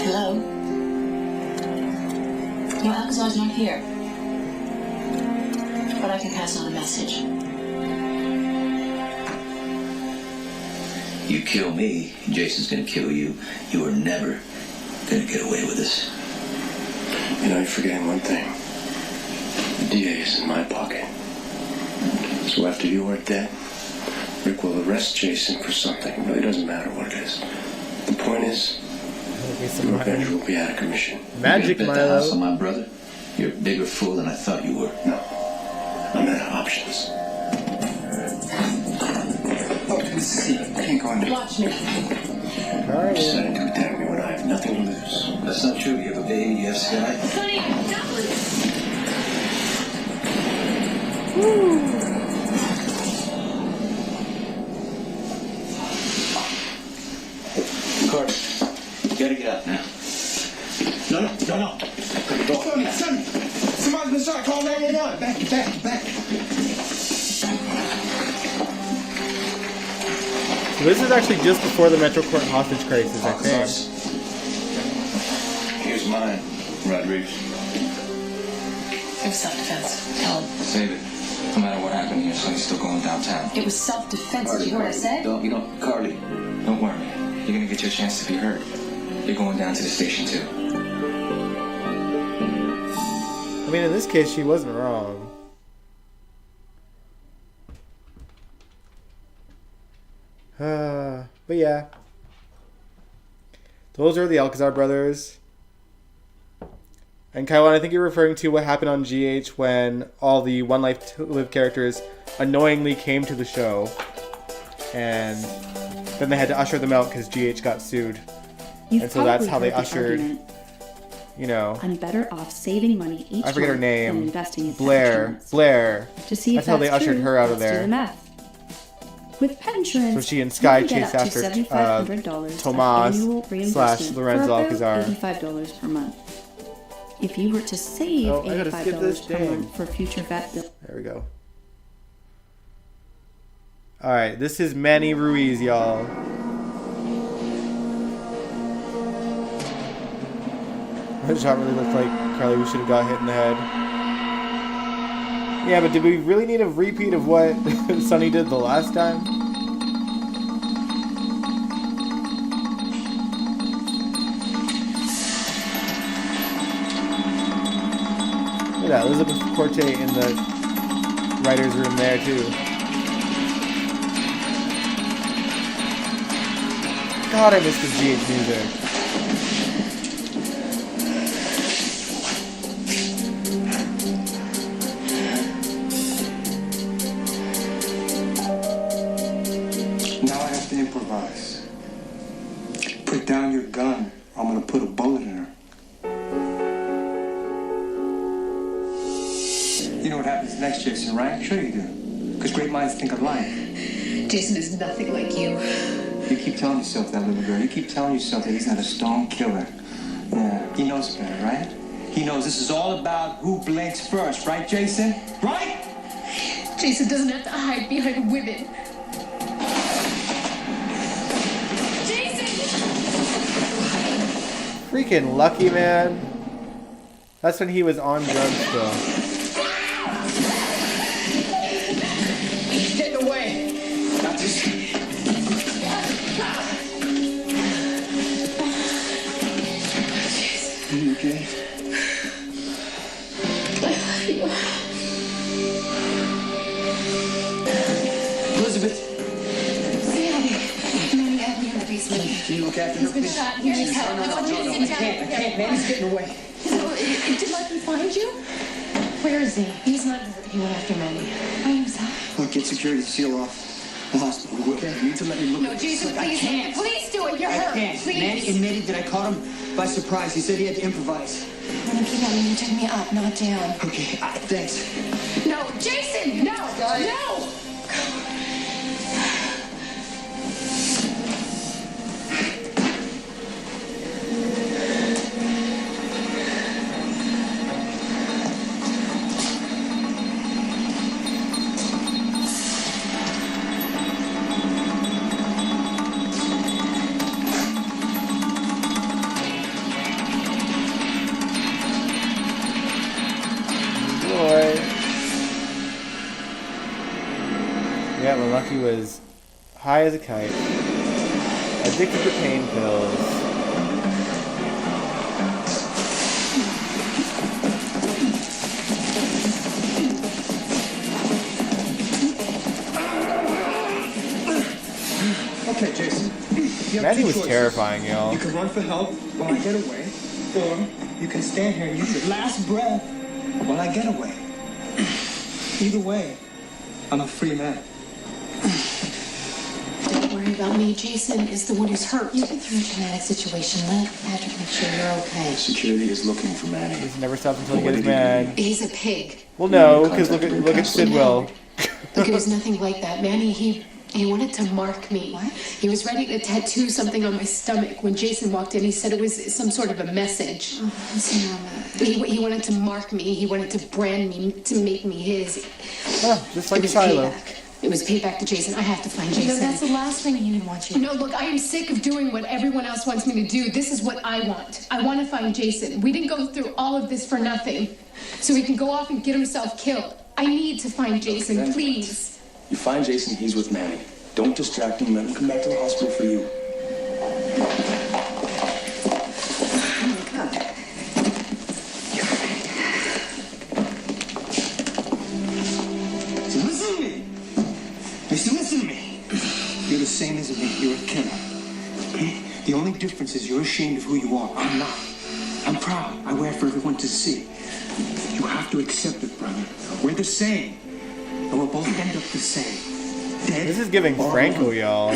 Hello? No, Alcazar's not here. But I can pass on a message. You kill me, Jason's gonna kill you. You are never gonna get away with this. You know, you're forgetting one thing. The DA is in my pocket. So after you are dead, Rick will arrest Jason for something. It really doesn't matter what it is. The point is, your revenge will be out of commission. Magic, you bet the house on Milo. my brother? You're a bigger fool than I thought you were. No. I'm out of options. Oh, see, I can't go under. Watch me. You decided to attack me when I have nothing to lose. That's not true. You have a baby, you have Sky. Honey, Dublin! Carter, you gotta get out now. No. Sonny, somebody's been shot. Call 911. Back. So this is actually just before the Metro Court hostage crisis, I think. Here's mine, Rodriguez. It was self-defense. Tell him. Save it. No matter what happened here, Sonny's still going downtown. It was self-defense. Did you hear what I said? Carly. Don't worry. You're gonna get your chance to be heard. You're going down to the station too. I mean, in this case, she wasn't wrong. But yeah. Those are the Alcazar brothers. And Kaiwan, I think you're referring to what happened on GH when all the One Life to Live characters annoyingly came to the show. And then they had to usher them out because GH got sued. And so that's how they ushered, you know, I'm better off saving money each I forget her month name. than investing in pet Blair. insurance. Blair. To see if That's how they ushered true, her out of let's do there. the math. With pet insurance, So she and Sky you can get chased up to after $7,500 of Tomas annual / reimbursement Lorenzo for about Alcazar. $85 per month. If you were to save Oh, I gotta skip this $85 per thing. month for future vet bills. There we go. Alright, this is Manny Ruiz, y'all. That shot really looked like Carly, we should have got hit in the head. Yeah, but did we really need a repeat of what Sonny did the last time? Yeah, Elizabeth Corte in the writer's room there too. God, I miss the GH music. Now I have to improvise. Put down your gun, or I'm gonna put a bullet in her. You know what happens next, Jason, right? Sure you do. Because great minds think alike. Jason is nothing like you. You keep telling yourself that, little girl. You keep telling yourself that he's not a stone killer. Yeah, he knows better, right? He knows this is all about who blinks first, right, Jason? Right? Jason doesn't have to hide behind women. Freaking lucky, man. That's when he was on drugs still. Get away! Not this. Are you okay? Elizabeth, Sandy, Manny had me in the basement. can you look after her, He's been please? shot. He needs help. No, I can't. Manny's getting away. Did Lucky find you? Where is he? He's not hurt. He went after Manny. By himself. Look, get security to seal off the hospital. Okay, you need to let me look No, at Jason, this. please. I can't. Please do it. You're I hurt. can't. Please. Manny admitted that I caught him by surprise. He said he had to improvise. When you came out, you took me up, not down. Okay, thanks. No, Jason! No! No! Yeah, well, Lucky was high as a kite, addicted to pain pills. Okay, Jason. You have Manny two was choices. terrifying, y'all. You can run for help while I get away, or you can stand here and use your last breath while I get away. Either way, I'm a free man. Don't worry about me. Jason is the one who's hurt. You've been through a traumatic situation. Let Patrick make sure you're okay. Security is looking for Manny. He never stops until he gets mad. He's a pig. Well, no, because look at Sidwell. Look, it was nothing like that. Manny, he wanted to mark me. What? He was ready to tattoo something on my stomach. When Jason walked in, he said it was some sort of a message. He wanted to mark me. He wanted to brand me, to make me his. Oh, just like It was Shiloh. payback. It was payback to Jason. I have to find Jason. No, that's the last thing he would want you to do. No, look, I am sick of doing what everyone else wants me to do. This is what I want. I want to find Jason. We didn't go through all of this for nothing. So he can go off and get himself killed. I need to find Jason, Then please. You find Jason, he's with Manny. Don't distract him, let him come back to the hospital for you. So listen to me. Listen to me. You're the same as me. You're a killer. Okay? The only difference is you're ashamed of who you are. I'm not. I'm proud. I wear it for everyone to see. You have to accept it, brother. We're the same. And we'll both end up the same. Dead. This is giving Franco, y'all.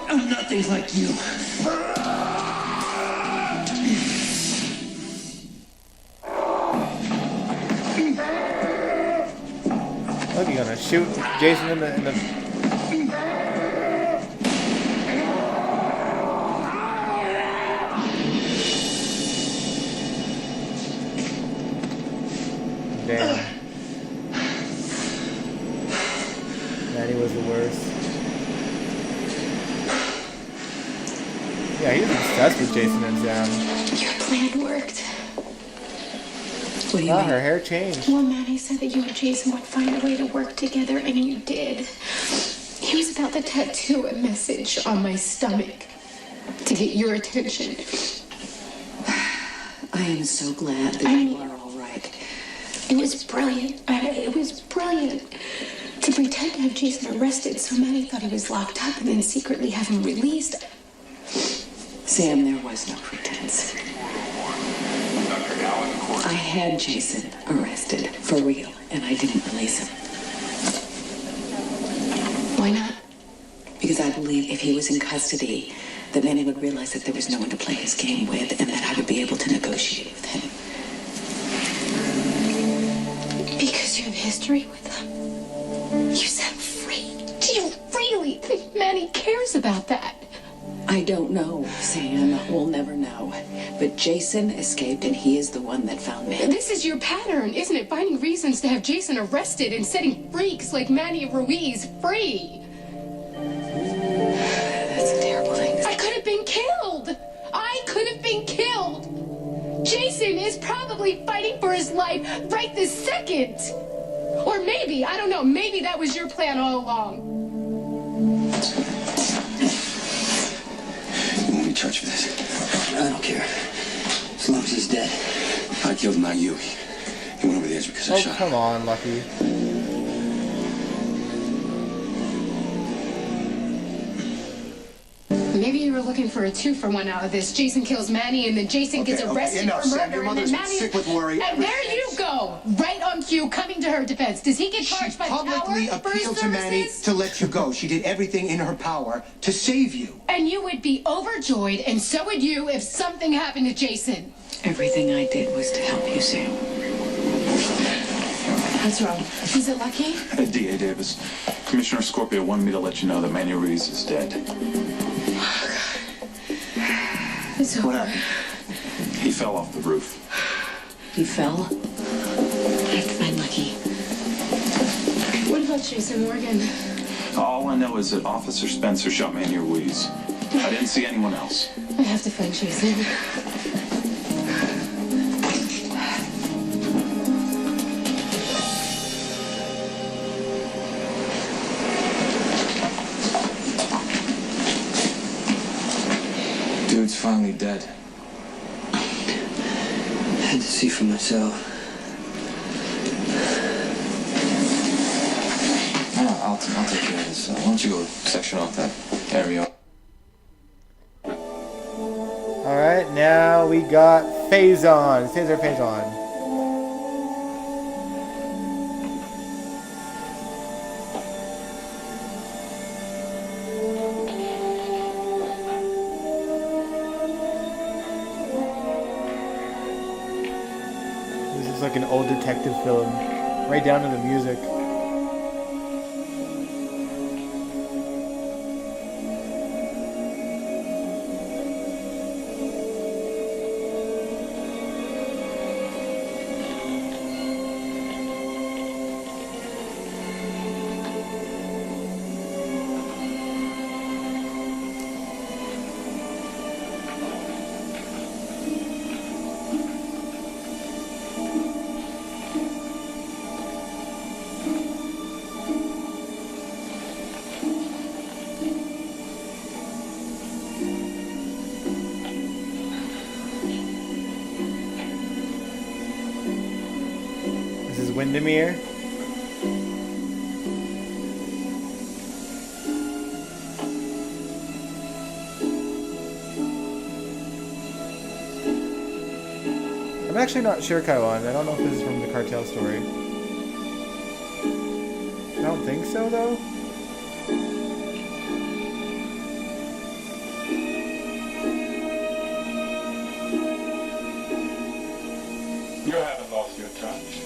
I'm nothing like you. Look, you're gonna shoot Jason in the. Damn. Manny was the worst. Yeah, he was obsessed with Jason and Sam. Your plan worked. What do you Wow, mean? her hair changed. Well, Manny said that you and Jason would find a way to work together, and you did. He was about to tattoo a message on my stomach to get your attention. I am so glad that you are all right. It was brilliant. It was brilliant. To pretend to have Jason arrested so Manny thought he was locked up and then secretly have him released. Sam, there was no pretense. I had Jason arrested for real, and I didn't release him. Why not? Because I believe if he was in custody, that Manny would realize that there was no one to play his game with, and that I would be able to negotiate with him. Because you have history with him. You set him free. Do you really think Manny cares about that? I don't know, Sam. We'll never know. But Jason escaped, and he is the one that found Manny. This is your pattern, isn't it? Finding reasons to have Jason arrested and setting freaks like Manny Ruiz free. That's a terrible thing. I could have been killed. I could have been killed. Jason is probably fighting for his life right this second. Or maybe, I don't know, maybe that was your plan all along. You won't be charged for this. I don't care. As long as he's dead. I killed him, not you. He went over the edge because I Oh, shot him. come on, Lucky. Maybe you were looking for a 2-for-1 out of this. Jason kills Manny, and then Jason gets arrested enough, for Sam. murder, Your and then mother's Manny... sick with worry. And there you go, right on cue, coming to her defense. Does he get charged by Publicly power for his appealed to Manny services? to let you go. She did everything in her power to save you. And you would be overjoyed, and so would you, if something happened to Jason. Everything I did was to help you, Sam. What's wrong? Is it Lucky? D.A. Davis, Commissioner Scorpio wanted me to let you know that Manny Ruiz is dead. It's over. What happened? He fell off the roof. He fell? I have to find Lucky. What about Jason Morgan? All I know is that Officer Spencer shot Manny Ruiz. I didn't see anyone else. I have to find Jason. Dude's finally dead. I had to see for myself. I'll take care of this. Why don't you go section off that area? Alright, now we got Faison. Caesar Faison. This is like an old detective film. Right down to the music. This is Windermere. I'm actually not sure, Kaiwan. I don't know if this is from the cartel story. I don't think so, though. You haven't lost your touch.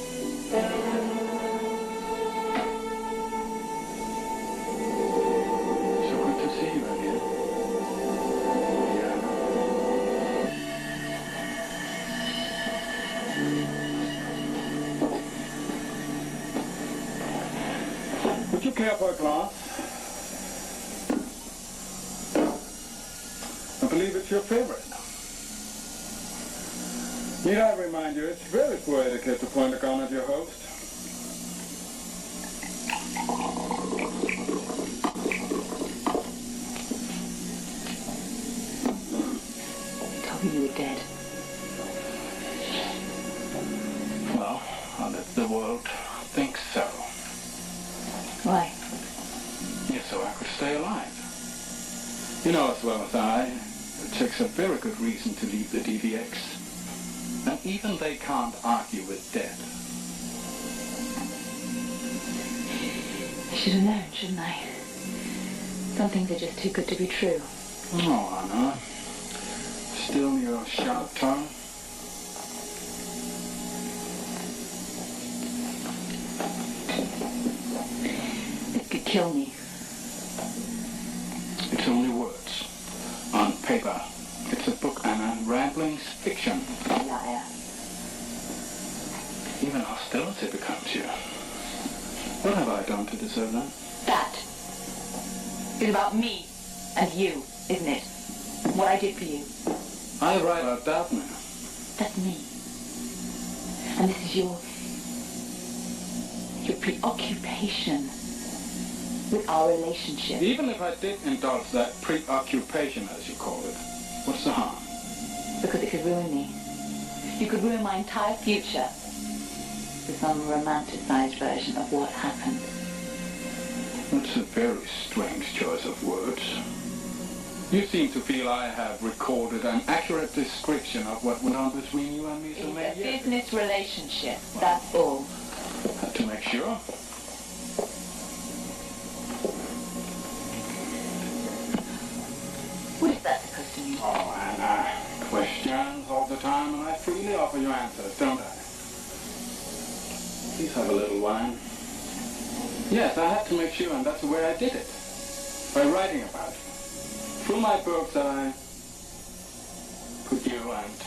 So good to see you again. Would you care for a glass? I believe it's your favorite. Need I remind you, it's very poor etiquette to point a gun at your host. You told me you were dead. Well, I'll let the world think so. Why? Yes, so I could stay alive. You know as well as I, it takes a very good reason to leave the DVX. And even they can't argue with death. I should have known, shouldn't I? Some things are just too good to be true. Oh, Anna. Still your sharp tongue? It could kill me. It's only words. On paper. It's a book, Anna. Rambling's fiction. Liar. Even hostility becomes you. What have I done to deserve that? That is about me and you, isn't it? What I did for you. I write about Daphne. That's me. And this is your preoccupation with our relationship. Even if I did indulge that preoccupation, as you call it, what's the harm? Because it could ruin me. You could ruin my entire future with some romanticized version of what happened. That's a very strange choice of words. You seem to feel I have recorded an accurate description of what went on between you and me so many It's a years. business relationship, that's all. Had to make sure. What is that supposed to mean? Oh, Anna, questions all the time, and I freely offer you answers, don't I? Please have a little wine. Yes, I had to make sure, and that's the way I did it. By writing about it. Through my books, I put you and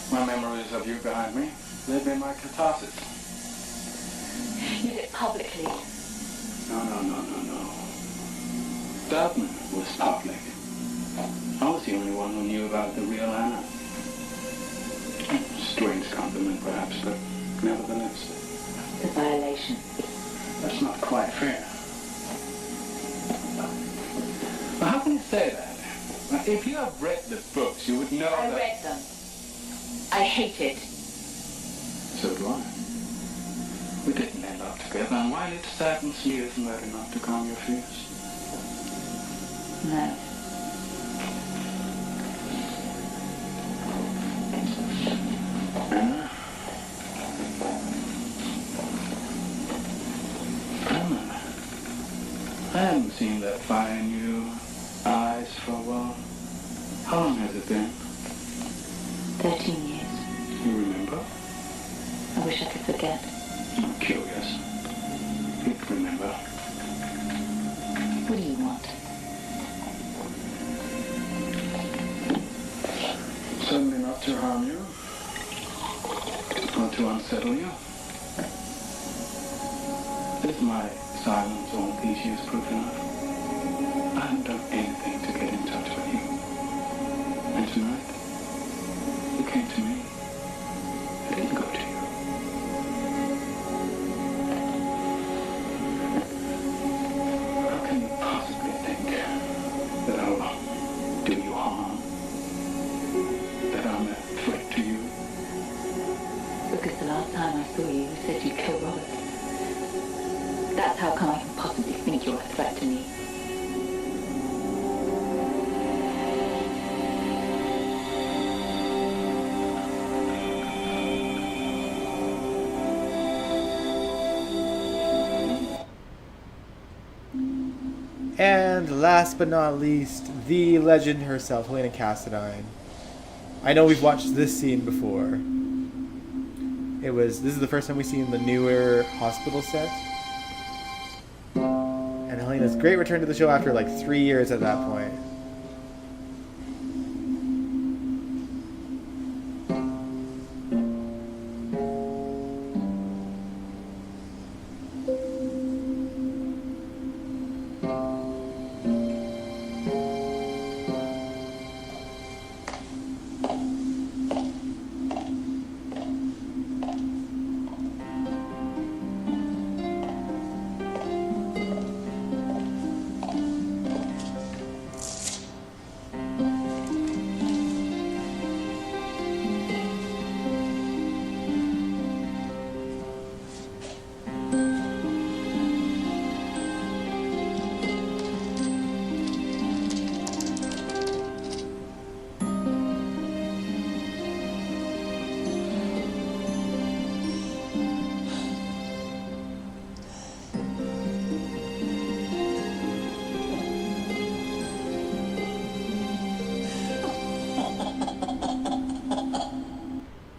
my memories of you behind me. They've been my catharsis. You did it publicly. No. Daphne was public. I was the only one who knew about the real Anna. Strange compliment, perhaps, but nevertheless. It's a violation. That's not quite fair. Well, how can you say that? Now, if you have read the books, you would know I that... read them. I hate it. So do I. We didn't end up together, and while it saddens me, isn't that enough to calm your fears? No. Anna? I haven't seen that fire in your eyes for a while. How long has it been? 13 years. You remember? I wish I could forget. I'm curious. You'd remember. What do you want? Certainly not to harm you. Or to unsettle you. Is my silence all these years proof enough? I haven't done anything to get in touch with you. And tonight, you came to me. I didn't go to you. How can you possibly think that I'll do you harm? That I'm a threat to you? Because the last time I saw you, you said you'd kill Robert. That's how come I can possibly think you're a threat to me. And last but not least, the legend herself, Helena Cassadine. I know we've watched this scene before. This is the first time we've seen the newer hospital set. And Helena's great return to the show after like 3 years at that point.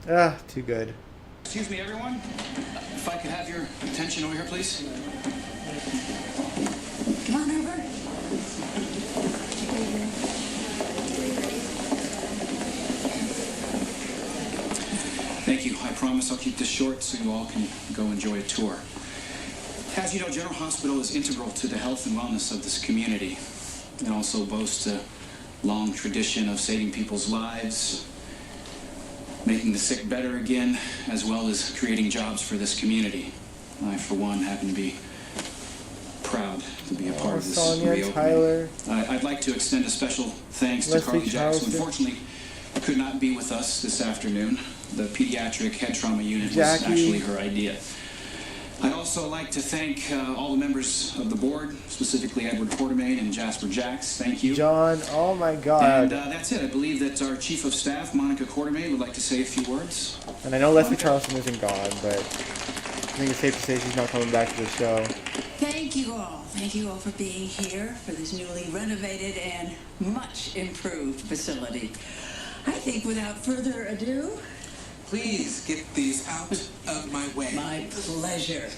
Ah, too good. Excuse me, everyone. If I could have your attention over here, please. Come on over. Thank you. I promise I'll keep this short so you all can go enjoy a tour. As you know, General Hospital is integral to the health and wellness of this community. It also boasts a long tradition of saving people's lives, making the sick better again, as well as creating jobs for this community. I, for one, happen to be proud to be a part of this Sonia, reopening. Tyler. I'd like to extend a special thanks Leslie to Carly Jacks, who Charleston. unfortunately could not be with us this afternoon. The pediatric head trauma unit Jackie. was actually her idea. I'd also like to thank all the members of the board, specifically Edward Quartermain and Jasper Jacks. Thank you. John, oh my God. And that's it. I believe that our Chief of Staff, Monica Quartermain, would like to say a few words. And I know Leslie Charleston isn't gone, but I think it's safe to say she's not coming back to the show. Thank you all. Thank you all for being here for this newly renovated and much improved facility. I think without further ado... Please get these out of my way. My pleasure.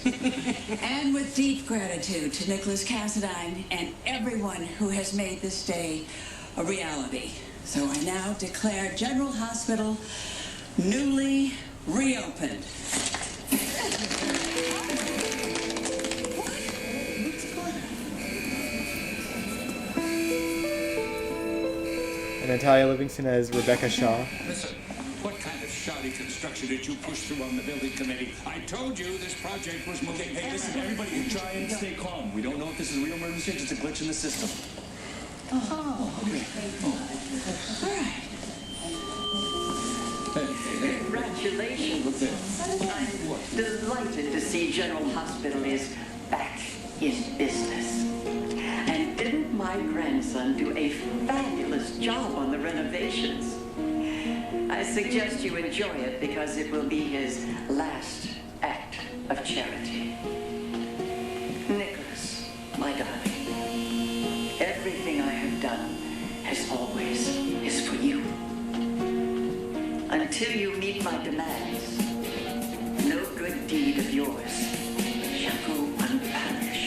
And with deep gratitude to Nicholas Cassadine and everyone who has made this day a reality. So I now declare General Hospital newly reopened. And Natalia Livingston as Rebecca Shaw. Listen, what kind of shoddy construction did you push through on the building committee? I told you this project was moving. Hey, listen, everybody, try and stay calm. We don't know if this is a real emergency or just a glitch in the system. Oh, okay. All right. Congratulations. I'm delighted to see General Hospital is back in business. And didn't my grandson do a fabulous job on the renovations? I suggest you enjoy it because it will be his last act of charity. Nicholas, my darling, everything I have done, as always, is for you. Until you meet my demands, no good deed of yours shall go unpunished.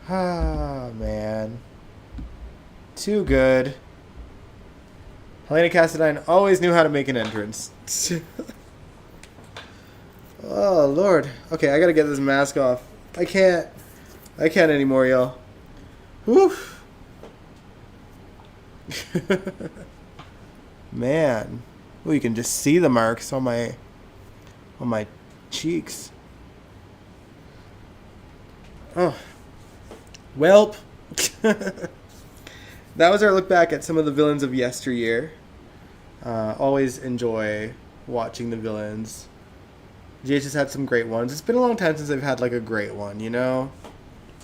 Ah, man. Too good. Helena Cassadine always knew how to make an entrance. Oh, Lord. Okay, I gotta get this mask off. I can't anymore, y'all. Whew. Man. Oh, you can just see the marks on my cheeks. Oh. Welp. That was our look back at some of the villains of yesteryear. Always enjoy watching the villains. GH has had some great ones. It's been a long time since I've had like a great one, you know?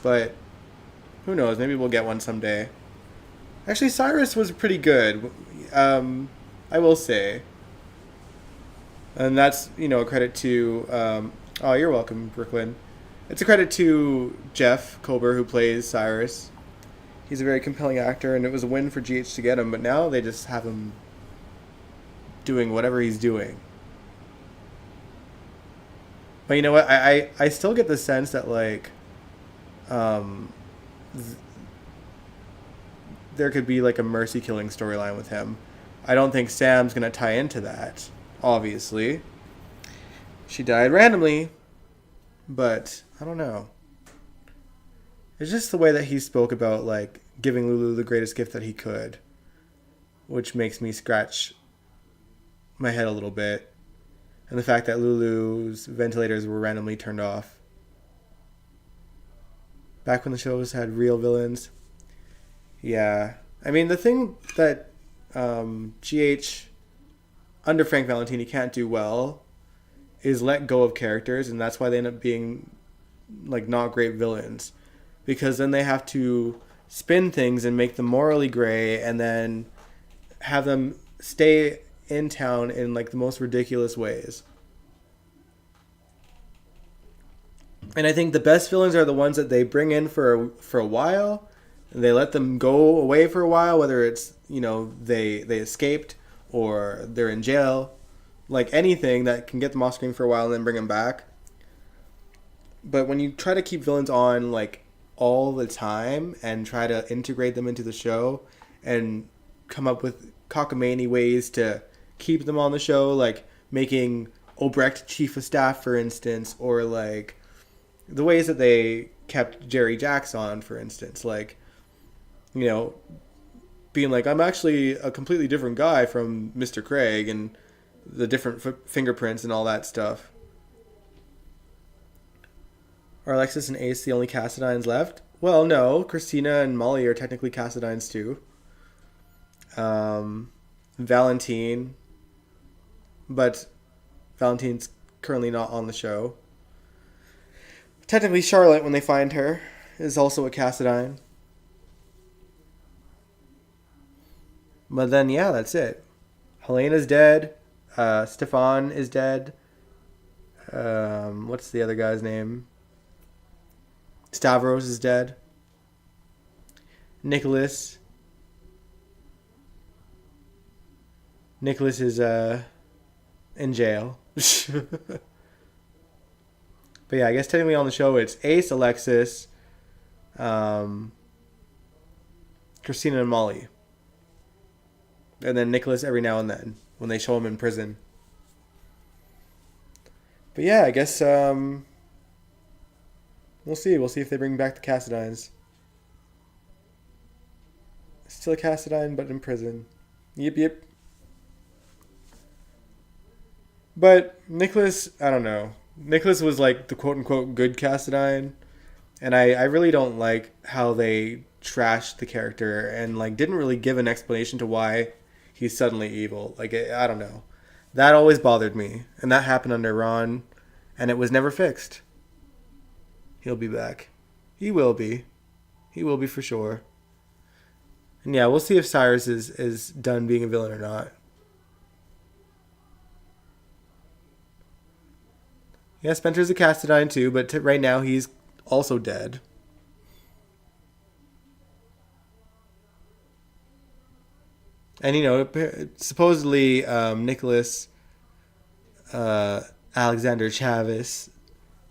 But who knows? Maybe we'll get one someday. Actually, Cyrus was pretty good. I will say. And that's, you know, a credit to... oh, you're welcome, Brooklyn. It's a credit to Jeff Kober, who plays Cyrus. He's a very compelling actor, and it was a win for GH to get him, but now they just have him doing whatever he's doing. But you know what? I still get the sense that, like, there could be, like, a mercy-killing storyline with him. I don't think Sam's going to tie into that, obviously. She died randomly, but I don't know. It's just the way that he spoke about, like, giving Lulu the greatest gift that he could, which makes me scratch my head a little bit. And the fact that Lulu's ventilators were randomly turned off. Back when the shows had real villains. Yeah. I mean, the thing that GH, under Frank Valentini, can't do well is let go of characters, and that's why they end up being, like, not great villains. Because then they have to spin things and make them morally gray, and then have them stay in town in, like, the most ridiculous ways. And I think the best villains are the ones that they bring in for a while, and they let them go away for a while, whether it's, they escaped or they're in jail. Like anything that can get them off screen for a while and then bring them back. But when you try to keep villains on like all the time and try to integrate them into the show and come up with cockamamie ways to keep them on the show, like making Obrecht chief of staff, for instance, or like the ways that they kept Jerry Jacks on, for instance, like, being like, I'm actually a completely different guy from Mr. Craig, and the different fingerprints and all that stuff. Are Alexis and Ace the only Cassadines left? Well, no. Christina and Molly are technically Cassadines too. Valentine. But Valentine's currently not on the show. Technically, Charlotte, when they find her, is also a Cassadine. But then, yeah, that's it. Helena's dead. Stefan is dead. What's the other guy's name? Stavros is dead. Nicholas is in jail. But yeah, I guess technically on the show it's Ace, Alexis, Christina and Molly. And then Nicholas every now and then when they show him in prison. But yeah, I guess we'll see. We'll see if they bring back the Cassadines. Still a Cassadine, but in prison. Yep. But Nicholas, I don't know. Nicholas was like the quote-unquote good Cassadine. And I really don't like how they trashed the character and like didn't really give an explanation to why he's suddenly evil. Like, I don't know. That always bothered me. And that happened under Ron. And it was never fixed. He'll be back. He will be. He will be for sure. And yeah, we'll see if Cyrus is done being a villain or not. Yeah, Spencer's a Cassadine too, but right now he's also dead. And supposedly Nicholas Alexander Chavez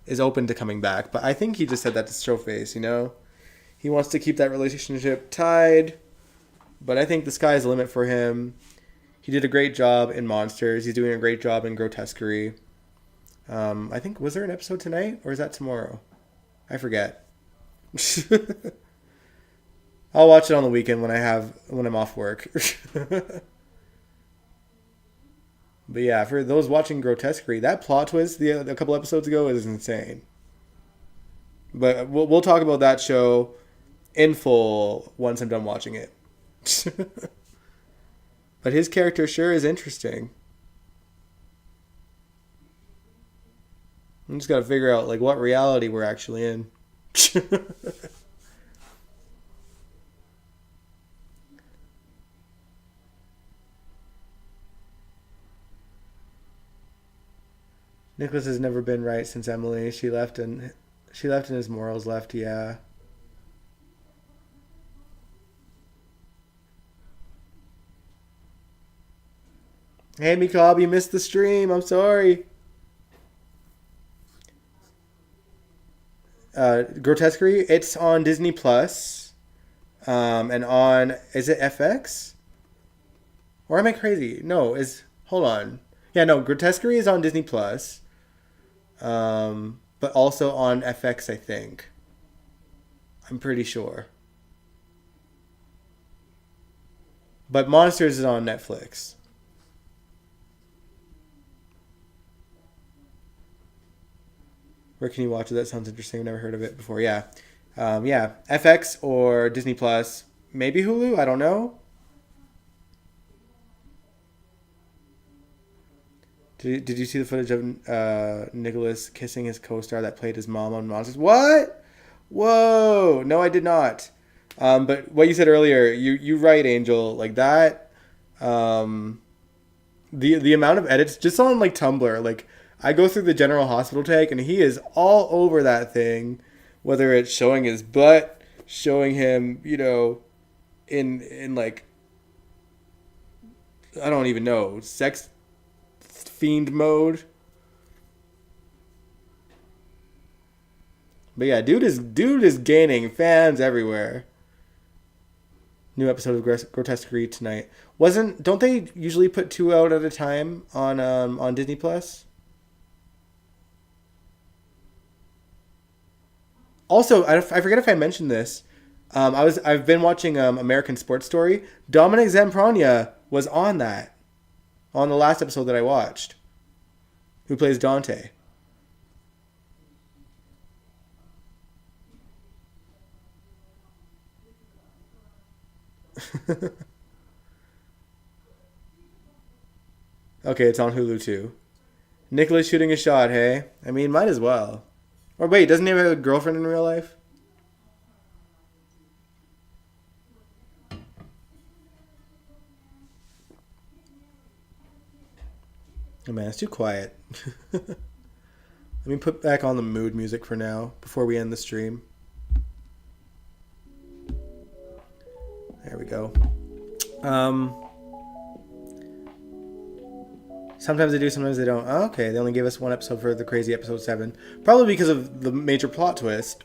is open to coming back, but I think he just said that to show face, He wants to keep that relationship tied, but I think the sky's the limit for him. He did a great job in Monsters. He's doing a great job in Grotesquerie. I think, was there an episode tonight, or is that tomorrow? I forget. I'll watch it on the weekend when I'm off work. But yeah, for those watching Grotesquerie, that plot twist a couple episodes ago is insane. But we'll talk about that show in full once I'm done watching it. But his character sure is interesting. I'm just gotta figure out like what reality we're actually in. Nicholas has never been right since Emily. She left and his morals left, yeah. Hey, Mikob, you missed the stream. I'm sorry. Grotesquerie, it's on Disney Plus. And on, is it FX? Or am I crazy? No, hold on. Yeah, no, Grotesquerie is on Disney Plus. But also on FX, I think. I'm pretty sure. But Monsters is on Netflix. Where can you watch it? That sounds interesting. I've never heard of it before. Yeah. Yeah. FX or Disney Plus. Maybe Hulu? I don't know. Did you see the footage of Nicholas kissing his co-star that played his mom on Monsters? What? Whoa. No, I did not. But what you said earlier, you're right, Angel. Like that, the amount of edits just on like Tumblr, like I go through the General Hospital tag, and he is all over that thing, whether it's showing his butt, showing him, you know, in like, I don't even know, sex fiend mode. But yeah, dude is gaining fans everywhere. New episode of Grotesquerie tonight. Don't they usually put 2 out at a time on Disney Plus? Also, I forget if I mentioned this. I've been watching American Sports Story. Dominic Zamprogna was on the last episode that I watched. Who plays Dante? Okay, it's on Hulu too. Nicholas shooting a shot, hey? I mean, might as well. Or wait, doesn't he have a girlfriend in real life? Oh man, it's too quiet. Let me put back on the mood music for now, before we end the stream. There we go. Sometimes they do, sometimes they don't. Oh, okay, they only gave us 1 episode for the crazy episode 7. Probably because of the major plot twist.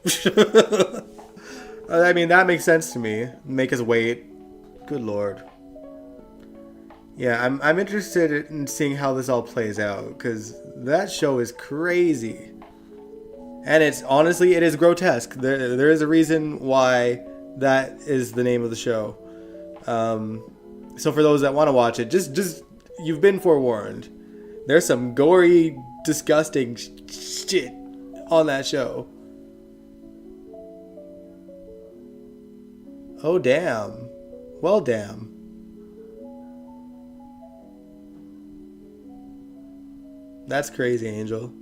I mean, that makes sense to me. Make us wait. Good lord. Yeah, I'm interested in seeing how this all plays out, because that show is crazy. And it is grotesque. There is a reason why that is the name of the show. So for those that want to watch it, just you've been forewarned. There's some gory, disgusting shit on that show. Oh damn. Well damn. That's crazy, Angel.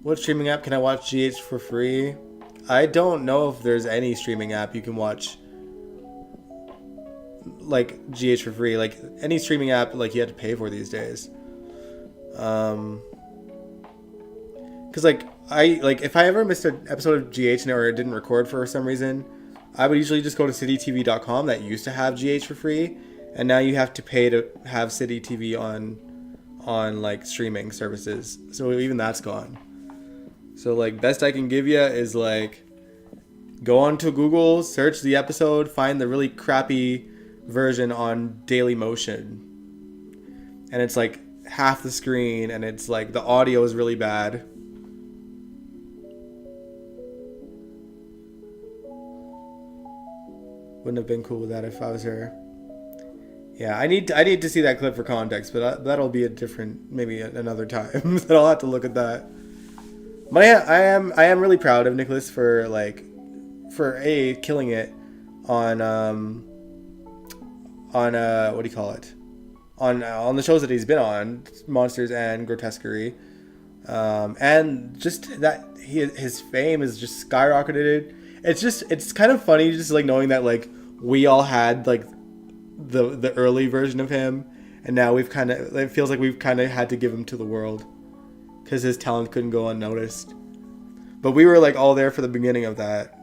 What streaming app can I watch GH for free? I don't know if there's any streaming app you can watch like GH for free. Like any streaming app, like you have to pay for these days. Cause like if I ever missed an episode of GH or it didn't record for some reason, I would usually just go to citytv.com that used to have GH for free, and now you have to pay to have City TV on like streaming services. So even that's gone. So like best I can give you is like go onto Google, search the episode, find the really crappy version on Dailymotion. And it's like half the screen and it's like the audio is really bad. Wouldn't have been cool with that if I was her. Yeah, I need to see that clip for context, but that'll be a different, maybe another time that I'll have to look at that. But yeah, I am really proud of Nicholas for killing it on what do you call it? On the shows that he's been on, Monsters and Grotesquerie. And just that his fame is just skyrocketed. It's kind of funny just like knowing that like we all had like the early version of him, and now it feels like we've kind of had to give him to the world because his talent couldn't go unnoticed. But we were like all there for the beginning of that.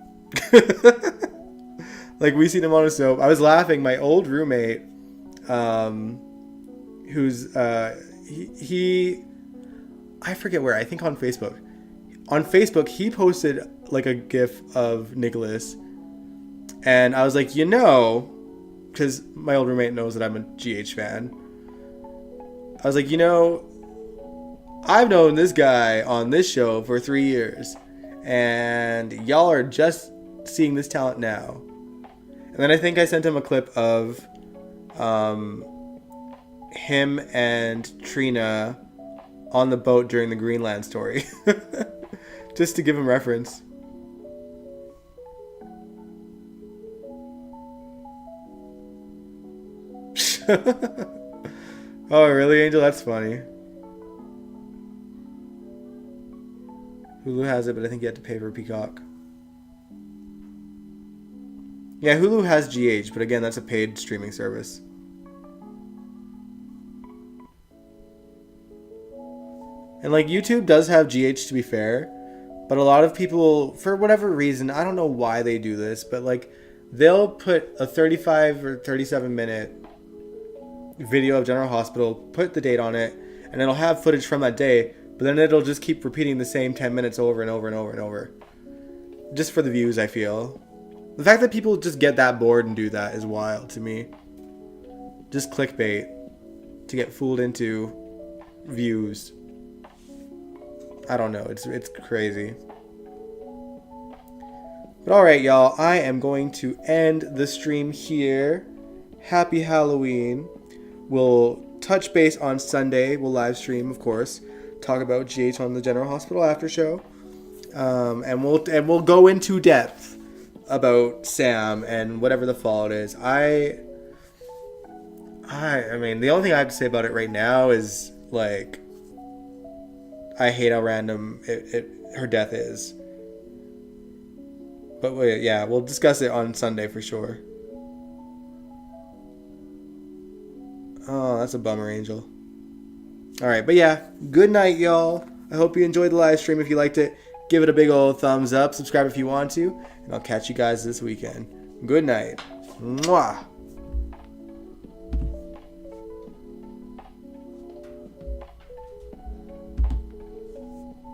Like we seen him on a soap. I was laughing. My old roommate, who's he I forget where. I think on Facebook. On Facebook, he posted like a GIF of Nicholas, and I was like, because my old roommate knows that I'm a GH fan. I was like, I've known this guy on this show for 3 years, and y'all are just seeing this talent now. And then I think I sent him a clip of him and Trina on the boat during the Greenland story. Just to give him reference. Oh, really, Angel? That's funny. Hulu has it, but I think you have to pay for Peacock. Yeah, Hulu has GH, but again, that's a paid streaming service. And like YouTube does have GH, to be fair, but a lot of people, for whatever reason, I don't know why they do this, but like they'll put a 35 or 37 minute video of General Hospital, put the date on it, and it'll have footage from that day, but then it'll just keep repeating the same 10 minutes over and over and over and over. Just for the views, I feel. The fact that people just get that bored and do that is wild to me. Just clickbait to get fooled into views. I don't know. It's crazy. But alright, y'all. I am going to end the stream here. Happy Halloween. We'll touch base on Sunday. We'll live stream, of course. Talk about GH on the General Hospital after show. And we'll go into depth about Sam and whatever the fallout is. I mean, the only thing I have to say about it right now is like, I hate how random her death is. But wait, yeah, we'll discuss it on Sunday for sure. Oh, that's a bummer, Angel. Alright, but yeah, good night, y'all. I hope you enjoyed the live stream. If you liked it, give it a big old thumbs up. Subscribe if you want to. And I'll catch you guys this weekend. Good night. Mwah.